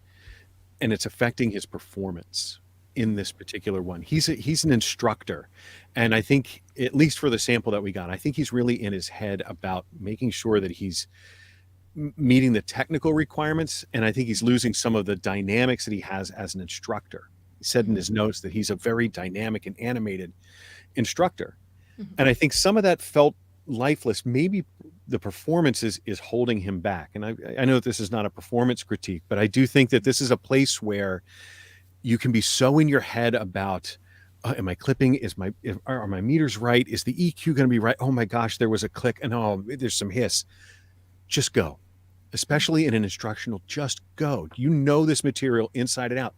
and it's affecting his performance in this particular one. He's an instructor, and I think, at least for the sample that we got, I think he's really in his head about making sure that he's meeting the technical requirements, and I think he's losing some of the dynamics that he has as an instructor. He said in his notes that he's a very dynamic and animated instructor, and I think some of that felt lifeless. Maybe the performance is holding him back, and I know that this is not a performance critique, but I do think that this is a place where you can be so in your head about, am I clipping? Are my meters right? Is the EQ going to be right? Oh my gosh, there was a click, and there's some hiss. Just go. Especially in an instructional, just go. You know this material inside and out.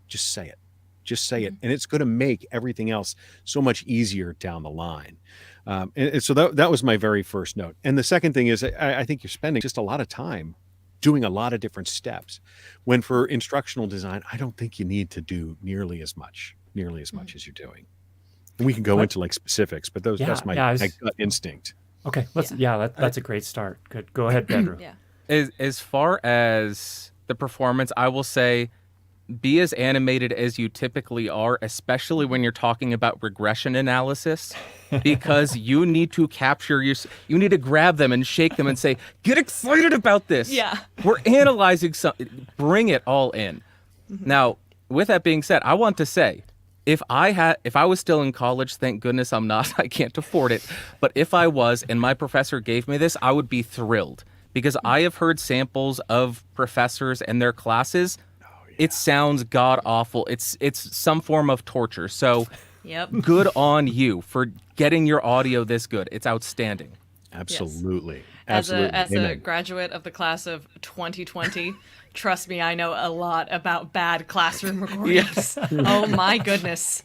Just say it. Just say it. And it's going to make everything else so much easier down the line. And so that was my very first note. And the second thing is, I think you're spending just a lot of time doing a lot of different steps, when for instructional design, I don't think you need to do nearly as much as you're doing. And we can go into like specifics, but that's my gut instinct. Okay, that's a great start. Good, go ahead, Bandrew. As far as the performance, I will say, be as animated as you typically are, especially when you're talking about regression analysis, because you need to capture you need to grab them and shake them and say, get excited about this. Yeah. We're analyzing something. Bring it all in. Now, with that being said, I want to say, if I was still in college, thank goodness I'm not, I can't afford it. But if I was and my professor gave me this, I would be thrilled, because I have heard samples of professors and their classes. It sounds god awful. It's some form of torture. So good on you for getting your audio this good. It's outstanding. Absolutely. Yes. As Amen. a graduate of the class of 2020, trust me, I know a lot about bad classroom recordings. Yes. Oh my goodness.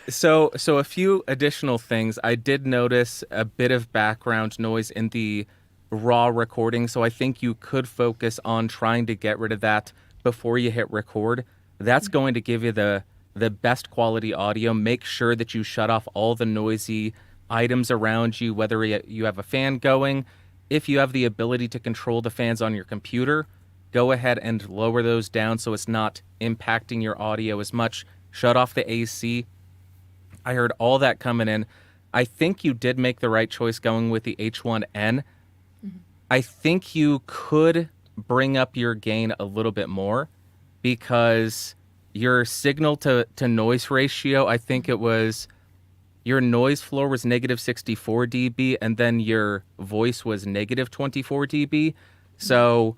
So a few additional things. I did notice a bit of background noise in the raw recording, so I think you could focus on trying to get rid of that before you hit record. That's going to give you the best quality audio. Make sure that you shut off all the noisy items around you, whether you have a fan going. If you have the ability to control the fans on your computer, go ahead and lower those down so it's not impacting your audio as much. Shut off the AC. I heard all that coming in. I think you did make the right choice going with the H1N. I think you could bring up your gain a little bit more, because your signal to noise ratio, I think it was, your noise floor was negative 64 dB, and then your voice was negative 24 dB. So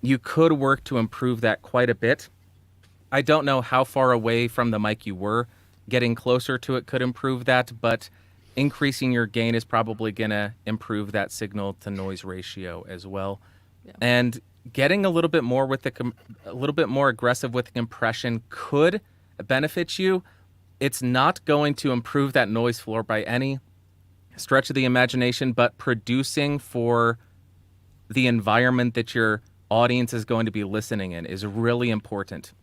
you could work to improve that quite a bit. I don't know how far away from the mic you were. Getting closer to it could improve that, but increasing your gain is probably going to improve that signal to noise ratio as well. Yeah. And getting a little bit more aggressive with compression could benefit you. It's not going to improve that noise floor by any stretch of the imagination, but producing for the environment that your audience is going to be listening in is really important.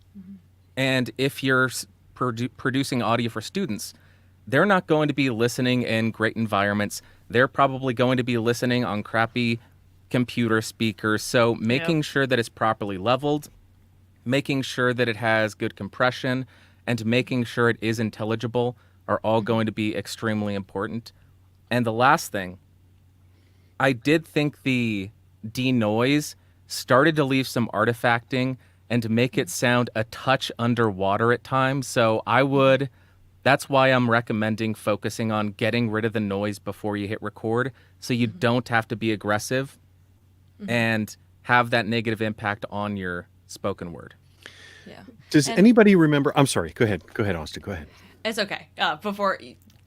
And if you're producing audio for students, they're not going to be listening in great environments. They're probably going to be listening on crappy computer speakers. So making sure that it's properly leveled, making sure that it has good compression, and making sure it is intelligible are all going to be extremely important. And the last thing, I did think the denoise started to leave some artifacting and to make it sound a touch underwater at times. So that's why I'm recommending focusing on getting rid of the noise before you hit record, so you don't have to be aggressive and have that negative impact on your spoken word. Yeah. Does anybody remember? I'm sorry. Go ahead, Austin. Go ahead. It's okay. Before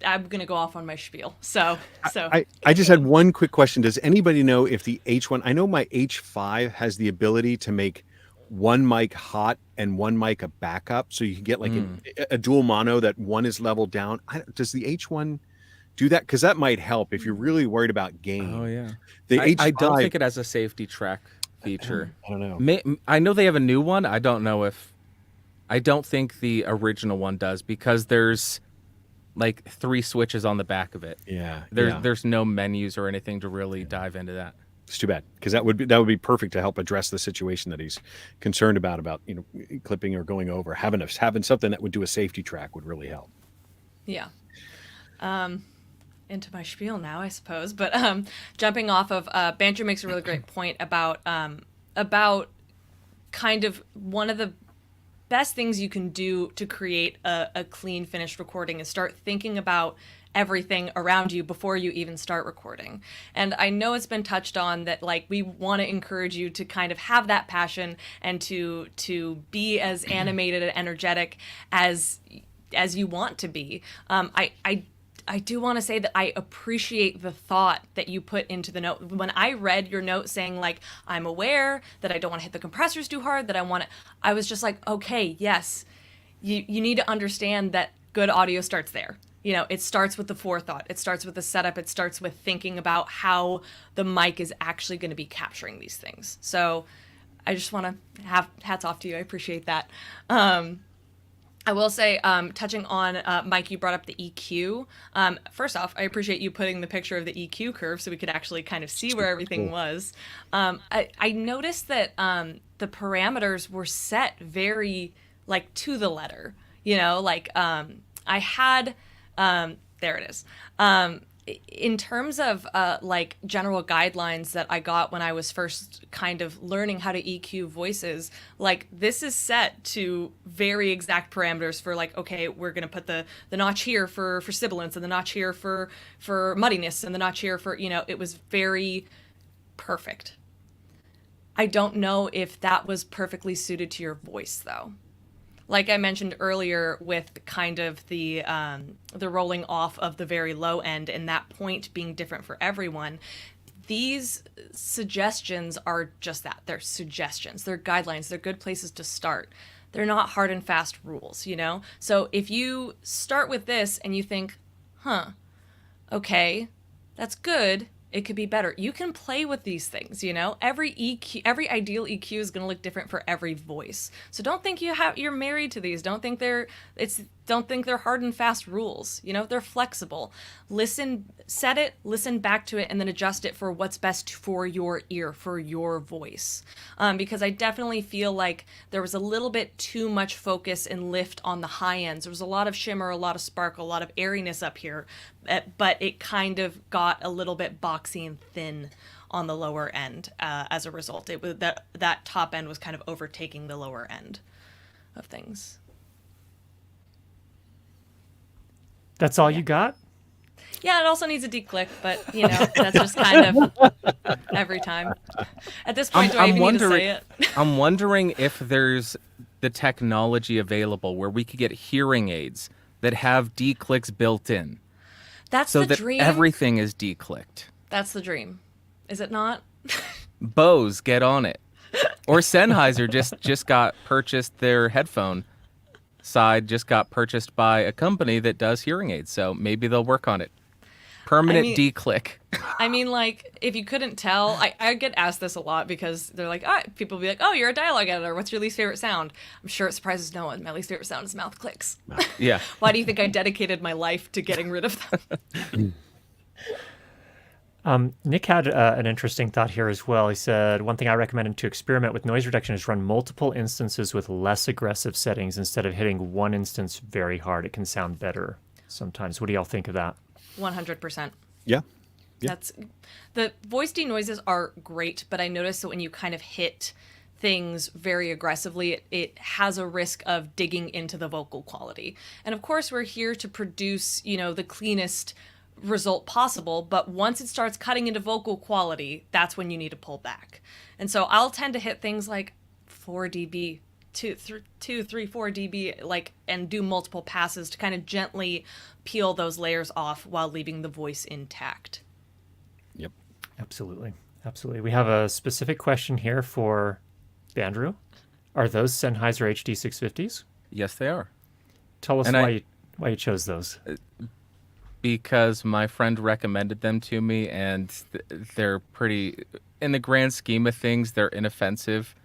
I'm gonna go off on my spiel. So I just had one quick question. Does anybody know if the H1? I know my H5 has the ability to make one mic hot and one mic a backup, so you can get like a dual mono that one is leveled down. Does the H1 do that? Because that might help if you're really worried about gain. Oh yeah. The H5, I don't think it has a safety track feature. I don't know. I know they have a new one. I don't think the original one does, because there's like 3 switches on the back of it. Yeah. There's no menus or anything to really dive into that. It's too bad, because that would be perfect to help address the situation that he's concerned about clipping or going over. Having something that would do a safety track would really help. Yeah. Into my spiel now, I suppose. But jumping off of Bandrew makes a really great point about kind of one of the best things you can do to create a clean, finished recording is start thinking about everything around you before you even start recording. And I know it's been touched on that, like, we want to encourage you to kind of have that passion and to be as animated and energetic as you want to be. I do want to say that I appreciate the thought that you put into the note. When I read your note saying, like, I'm aware that I don't want to hit the compressors too hard, I was just like, okay, yes, you need to understand that good audio starts there. It starts with the forethought. It starts with the setup. It starts with thinking about how the mic is actually going to be capturing these things. So I just want to have hats off to you. I appreciate that. I will say, touching on, Mike, you brought up the EQ. First off, I appreciate you putting the picture of the EQ curve so we could actually kind of see where everything was. I noticed that the parameters were set very, like, to the letter. I had, there it is. In terms of like general guidelines that I got when I was first kind of learning how to EQ voices, like, this is set to very exact parameters for, like, okay, we're going to put the notch here for sibilance, and the notch here for muddiness, and the notch here for, it was very perfect. I don't know if that was perfectly suited to your voice, though. Like I mentioned earlier, with kind of the rolling off of the very low end and that point being different for everyone, these suggestions are just that. They're suggestions. They're guidelines. They're good places to start. They're not hard and fast rules, So if you start with this and you think, okay, that's good, it could be better. You can play with these things, Every ideal EQ is going to look different for every voice. So don't think you're married to these. Don't think they're hard and fast rules. They're flexible. Set it, listen back to it, and then adjust it for what's best for your ear, for your voice. Because I definitely feel like there was a little bit too much focus and lift on the high ends. There was a lot of shimmer, a lot of sparkle, a lot of airiness up here, but it kind of got a little bit boxy and thin on the lower end as a result. It was that top end was kind of overtaking the lower end of things. That's all you got? Yeah, it also needs a declick, but that's just kind of every time. At this point, do I even need to say it? I'm wondering if there's the technology available where we could get hearing aids that have declicks built in. That's so the that dream. Everything is declicked. That's the dream. Is it not? Bose, get on it. Or Sennheiser just got purchased. Their headphone side just got purchased by a company that does hearing aids. So maybe they'll work on it. Permanent declick. I mean, like, if you couldn't tell, I get asked this a lot because they're like, people be like, oh, you're a dialogue editor. What's your least favorite sound? I'm sure it surprises no one. My least favorite sound is mouth clicks. Yeah. Why do you think I dedicated my life to getting rid of them? Nick had an interesting thought here as well. He said, one thing I recommend to experiment with noise reduction is run multiple instances with less aggressive settings instead of hitting one instance very hard. It can sound better sometimes. What do y'all think of that? 100%. Yeah. Yeah. That's the voice denoises are great, but I noticed that when you kind of hit things very aggressively, it has a risk of digging into the vocal quality. And of course, we're here to produce, the cleanest result possible, but once it starts cutting into vocal quality, that's when you need to pull back. And so I'll tend to hit things like 4 dB, 2, 3, 4 dB, and do multiple passes to kind of gently peel those layers off while leaving the voice intact. Yep. Absolutely. Absolutely. We have a specific question here for Bandrew. Are those Sennheiser HD650s? Yes, they are. Tell us And why you chose those. Because my friend recommended them to me, and they're pretty, in the grand scheme of things, they're inoffensive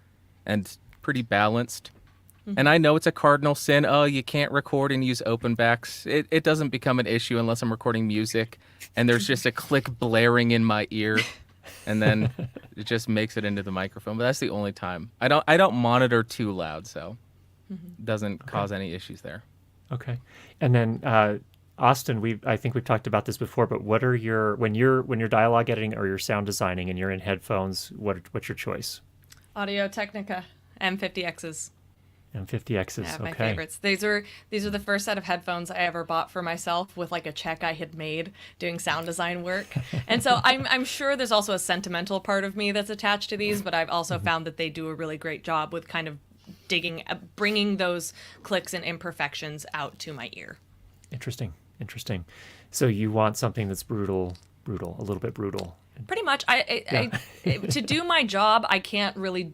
and pretty balanced. And I know it's a cardinal sin. Oh, you can't record and use open backs. It doesn't become an issue unless I'm recording music and there's just a click blaring in my ear, and then it just makes it into the microphone. But that's the only time. I don't monitor too loud, so it doesn't cause any issues there. Okay. And then Austin, I think we've talked about this before, but what are when you're dialogue editing or you're sound designing and you're in headphones, what's your choice? Audio Technica M50Xs. M50Xs. Yeah, okay. my favorites. These are the first set of headphones I ever bought for myself with a check I had made doing sound design work. And so I'm sure there's also a sentimental part of me that's attached to these, but I've also found that they do a really great job with kind of bringing those clicks and imperfections out to my ear. Interesting. So you want something that's brutal, a little bit brutal. Pretty much. I to do my job, I can't really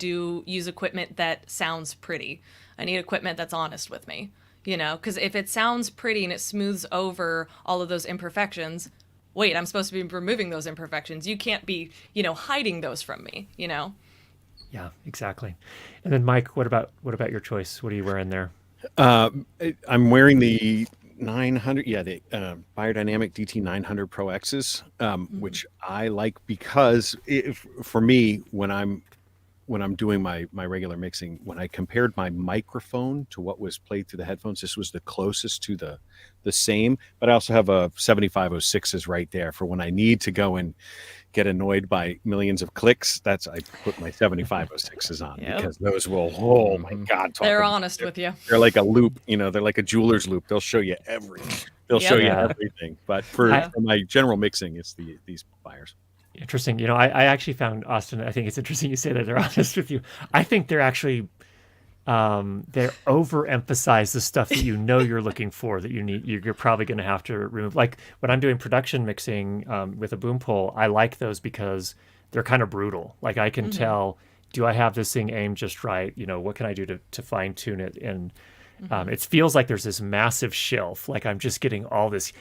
use equipment that sounds pretty. I need equipment that's honest with me, because if it sounds pretty and it smooths over all of those imperfections, wait, I'm supposed to be removing those imperfections. You can't be, hiding those from me, Yeah, exactly. And then Mike, what about your choice? What are you wearing there? I'm wearing the 900, the Biodynamic DT 900 Pro X's, which I like because for me, when I'm doing my regular mixing, when I compared my microphone to what was played through the headphones, this was the closest to the same. But I also have a 7506s right there for when I need to go and get annoyed by millions of clicks. I put my 7506s on because those will, oh my God. They're honest with you. They're like a loop, they're like a jeweler's loop. They'll show you everything. Show you everything. But for my general mixing, it's these buyers. Interesting. I actually found, Austin, I think it's interesting you say that they're honest with you. I think they're actually, they overemphasize the stuff that you're looking for, that you're probably going to have to remove. Like when I'm doing production mixing with a boom pole, I like those because they're kind of brutal. Like I can tell, do I have this thing aimed just right? What can I do to fine tune it? And it feels like there's this massive shelf. Like I'm just getting all this.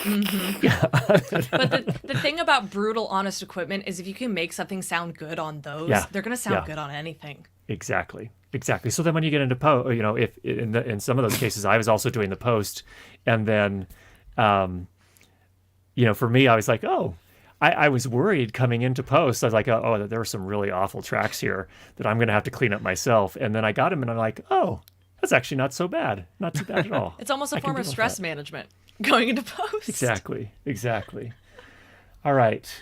But the thing about brutal, honest equipment is if you can make something sound good on those, they're going to sound good on anything. Exactly. So then when you get into post, if in some of those cases, I was also doing the post, and then, for me, I was like, I was worried coming into post. I was like, there were some really awful tracks here that I'm going to have to clean up myself. And then I got them, and I'm like, that's actually not so bad. Not too bad at all. It's almost a form of stress management going into post. Exactly. All right.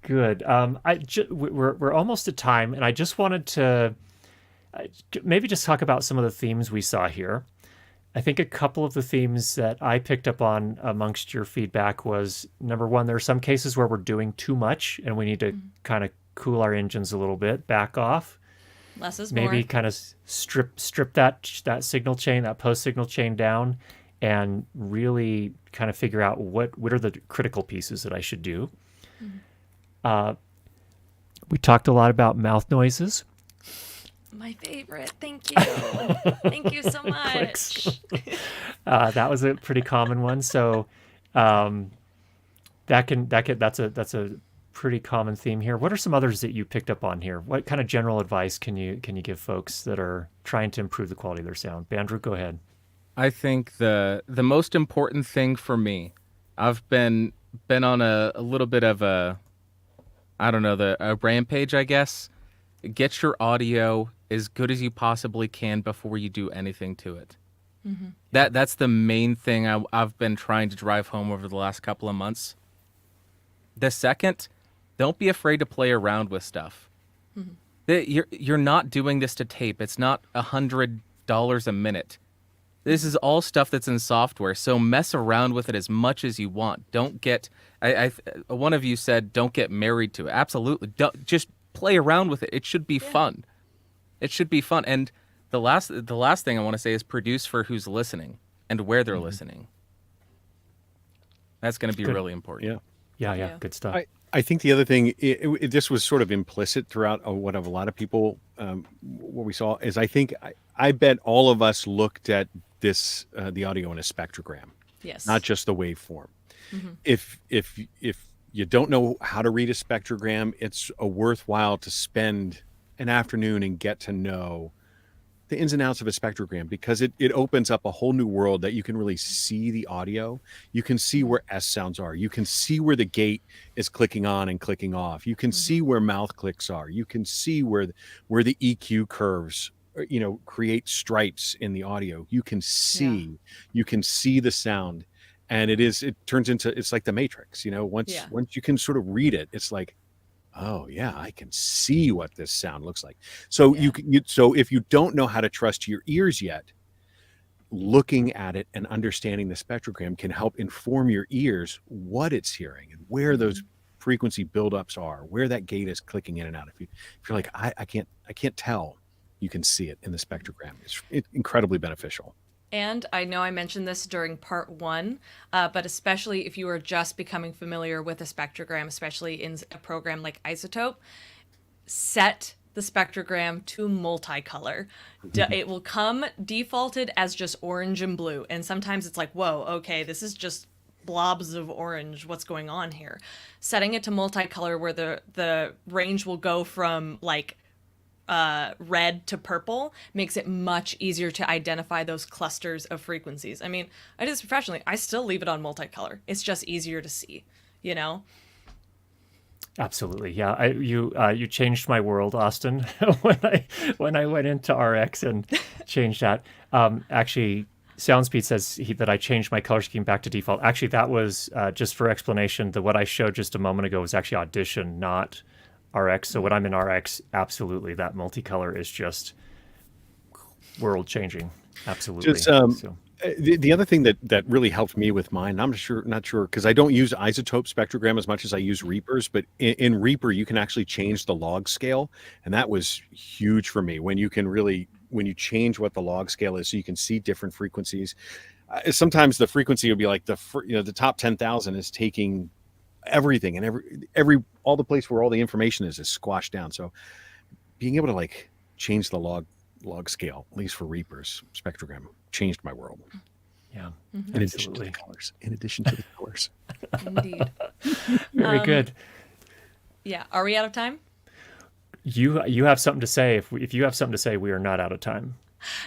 Good. We're almost at time, and I just wanted to maybe just talk about some of the themes we saw here. I think a couple of the themes that I picked up on amongst your feedback was, number one, there are some cases where we're doing too much and we need to kind of cool our engines a little bit, back off. Less is more. Maybe kind of strip that signal chain, that post signal chain down, and really kind of figure out what are the critical pieces that I should do. We talked a lot about mouth noises. My favorite. Thank you. Thank you so much. That was a pretty common one. So that's a pretty common theme here. What are some others that you picked up on here? What kind of general advice can you give folks that are trying to improve the quality of their sound? Bandrew, go ahead. I think the most important thing for me, I've been been on a little bit of a, I don't know, a rampage, I guess. Get your audio as good as you possibly can before you do anything to it. Mm-hmm. That's the main thing I've been trying to drive home over the last couple of months. The second, don't be afraid to play around with stuff. Mm-hmm. You're not doing this to tape. It's not $100 a minute. This is all stuff that's in software, so mess around with it as much as you want. Don't get, one of you said, don't get married to it. Absolutely. Just play around with it. It should be fun. It should be fun. And the last thing I want to say is produce for who's listening and where they're listening. That's going to be really important. Yeah. Good stuff. I think the other thing, this was sort of implicit throughout what a lot of people, what we saw is I bet all of us looked at this, the audio in a spectrogram, Yes. not just the waveform. Mm-hmm. If you don't know how to read a spectrogram, it's a worthwhile to spend an afternoon and get to know the ins and outs of a spectrogram, because it opens up a whole new world that you can really see the audio. You can see where S sounds are. You can see where the gate is clicking on and clicking off. You can see where mouth clicks are. You can see where the EQ curves, create stripes in the audio. You can see the sound, and it turns into, it's like the Matrix, once you can sort of read it, it's like, oh yeah, I can see what this sound looks like. So so if you don't know how to trust your ears yet, looking at it and understanding the spectrogram can help inform your ears what it's hearing and where those frequency buildups are, where that gate is clicking in and out. If you're like, I can't tell, you can see it in the spectrogram. It's incredibly beneficial. And I know I mentioned this during part 1, but especially if you are just becoming familiar with a spectrogram, especially in a program like Isotope, set the spectrogram to multicolor. It will come defaulted as just orange and blue. And sometimes it's like, whoa, okay, this is just blobs of orange. What's going on here? Setting it to multicolor where the range will go from like red to purple makes it much easier to identify those clusters of frequencies. I mean, I do this professionally. I still leave it on multicolor. It's just easier to see, Absolutely, yeah. You changed my world, Austin, when I went into RX and changed that. Actually, SoundSpeed says that I changed my color scheme back to default. Actually, that was just for explanation. What I showed just a moment ago was actually Audition, not RX. So when I'm in RX, absolutely, that multicolor is just world changing. Absolutely. The other thing that really helped me with mine, I'm not sure because I don't use Isotope spectrogram as much as I use Reapers, but in Reaper you can actually change the log scale, and that was huge for me when you change what the log scale is, so you can see different frequencies. Sometimes the frequency will be like the top 10,000 is taking everything, and all the place where all the information is squashed down. So being able to like change the log scale, at least for Reaper's spectrogram, changed my world. Yeah. In addition to the colors. Indeed. Very good. Yeah. Are we out of time? You have something to say. If you have something to say, we are not out of time.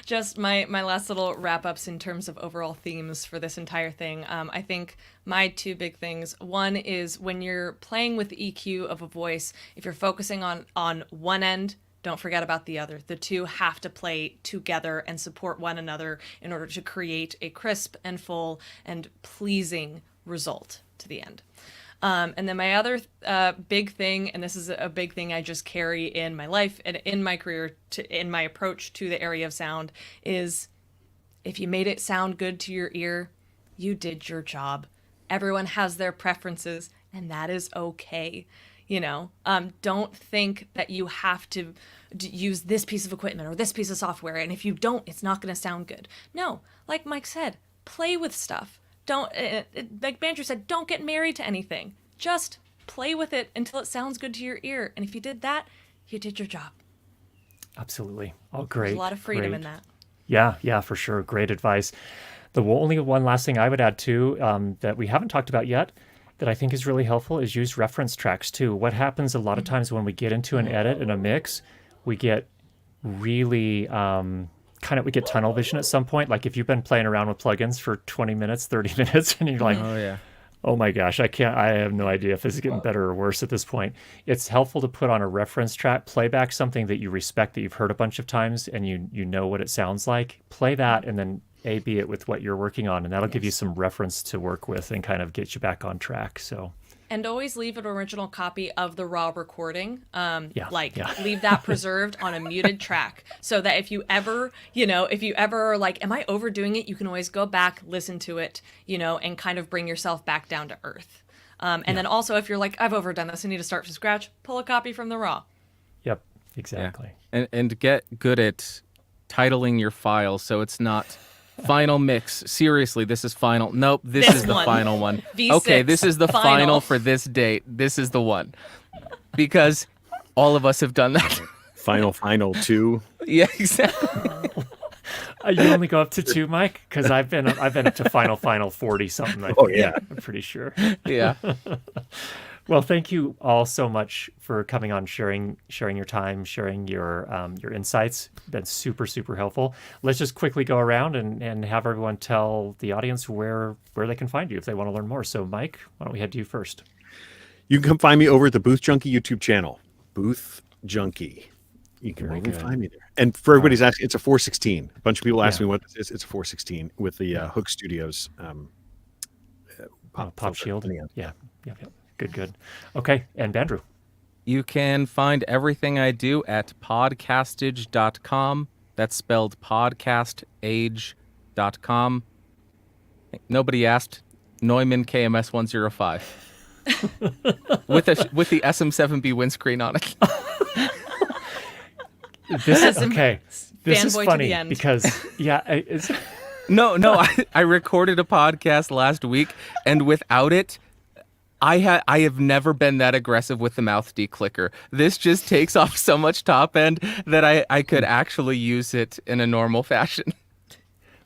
Just my last little wrap-ups in terms of overall themes for this entire thing. I think my 2 big things. One is when you're playing with the EQ of a voice, if you're focusing on one end, don't forget about the other. The 2 have to play together and support one another in order to create a crisp and full and pleasing result to the end. And then my other big thing, and this is a big thing I just carry in my life and in my career, in my approach to the area of sound, is if you made it sound good to your ear, you did your job. Everyone has their preferences, and that is okay. Don't think that you have to use this piece of equipment or this piece of software, and if you don't, it's not going to sound good. No, like Mike said, play with stuff. Don't, like Bandrew said, don't get married to anything. Just play with it until it sounds good to your ear. And if you did that, you did your job. Absolutely. Oh, great. There's a lot of freedom in that. Yeah, for sure. Great advice. The only one last thing I would add too, that we haven't talked about yet, that I think is really helpful, is use reference tracks too. What happens a lot of times when we get into an edit and a mix, we get really... we get tunnel vision at some point. Like if you've been playing around with plugins for 20 minutes, 30 minutes, and you're like, Oh my gosh, I have no idea if this is getting better or worse at this point. It's helpful to put on a reference track, play back something that you respect that you've heard a bunch of times and you know what it sounds like. Play that and then A/B it with what you're working on, and that'll give you some reference to work with and kind of get you back on track. So And always leave an original copy of the raw recording. Leave that preserved on a muted track so that if you ever are like, am I overdoing it? You can always go back, listen to it, and kind of bring yourself back down to earth. Then also if you're like, I've overdone this, I need to start from scratch, pull a copy from the raw. Yep, exactly. Yeah. And get good at titling your file so it's not final mix. Seriously, this is final. Nope, this is the final one. V6, okay, this is the final. final for this date. This is the one. Because all of us have done that. Final 2. Yeah, exactly. You only go up to 2, Mike? Because I've been up to final 40 something. I think. Oh, yeah. I'm pretty sure. Yeah. Well, thank you all so much for coming on, sharing your time, sharing your insights. Been super, super helpful. Let's just quickly go around and have everyone tell the audience where they can find you if they want to learn more. So, Mike, why don't we head to you first? You can come find me over at the Booth Junkie YouTube channel. Booth Junkie. You can Very over good. find me there. And for everybody's asking, it's a 416. A bunch of people ask me what this is. It's a 416 with the Hook Studios Pop filter Shield. on the end. Yeah. Good. Okay, and Bandrew. You can find everything I do at podcastage.com. That's spelled podcastage.com. Nobody asked. Neumann KMS 105. with the SM7B windscreen on it. This is okay. This is Fanboy to the funny end. because it's No, I recorded a podcast last week, and without it, I have never been that aggressive with the mouth declicker. This just takes off so much top end that I could actually use it in a normal fashion.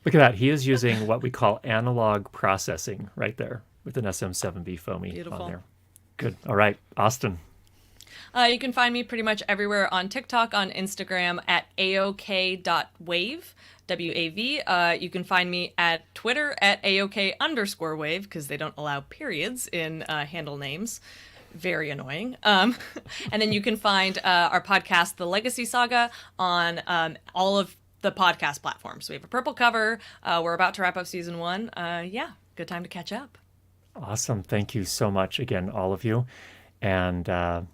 look at that. He is using what we call analog processing right there with an SM7B foamy Beautiful. on there. Good. All right, Austin. You can find me pretty much everywhere on TikTok, on Instagram at aok.wave, W-A-V. You can find me at Twitter at AOK_wave because they don't allow periods in handle names. Very annoying. And then you can find our podcast, The Legacy Saga, on all of the podcast platforms. We have a purple cover. We're about to wrap up season 1. Good time to catch up. Awesome. Thank you so much again, all of you. And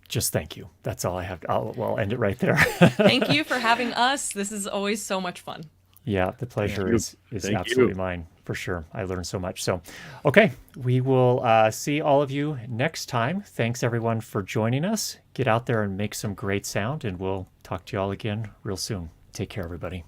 just thank you. That's all I have. I'll end it right there. Thank you for having us. This is always so much fun. Yeah, the pleasure is Thank absolutely you. mine, for sure. I learned so much. So, okay, we will see all of you next time. Thanks, everyone, for joining us. Get out there and make some great sound, and we'll talk to you all again real soon. Take care, everybody.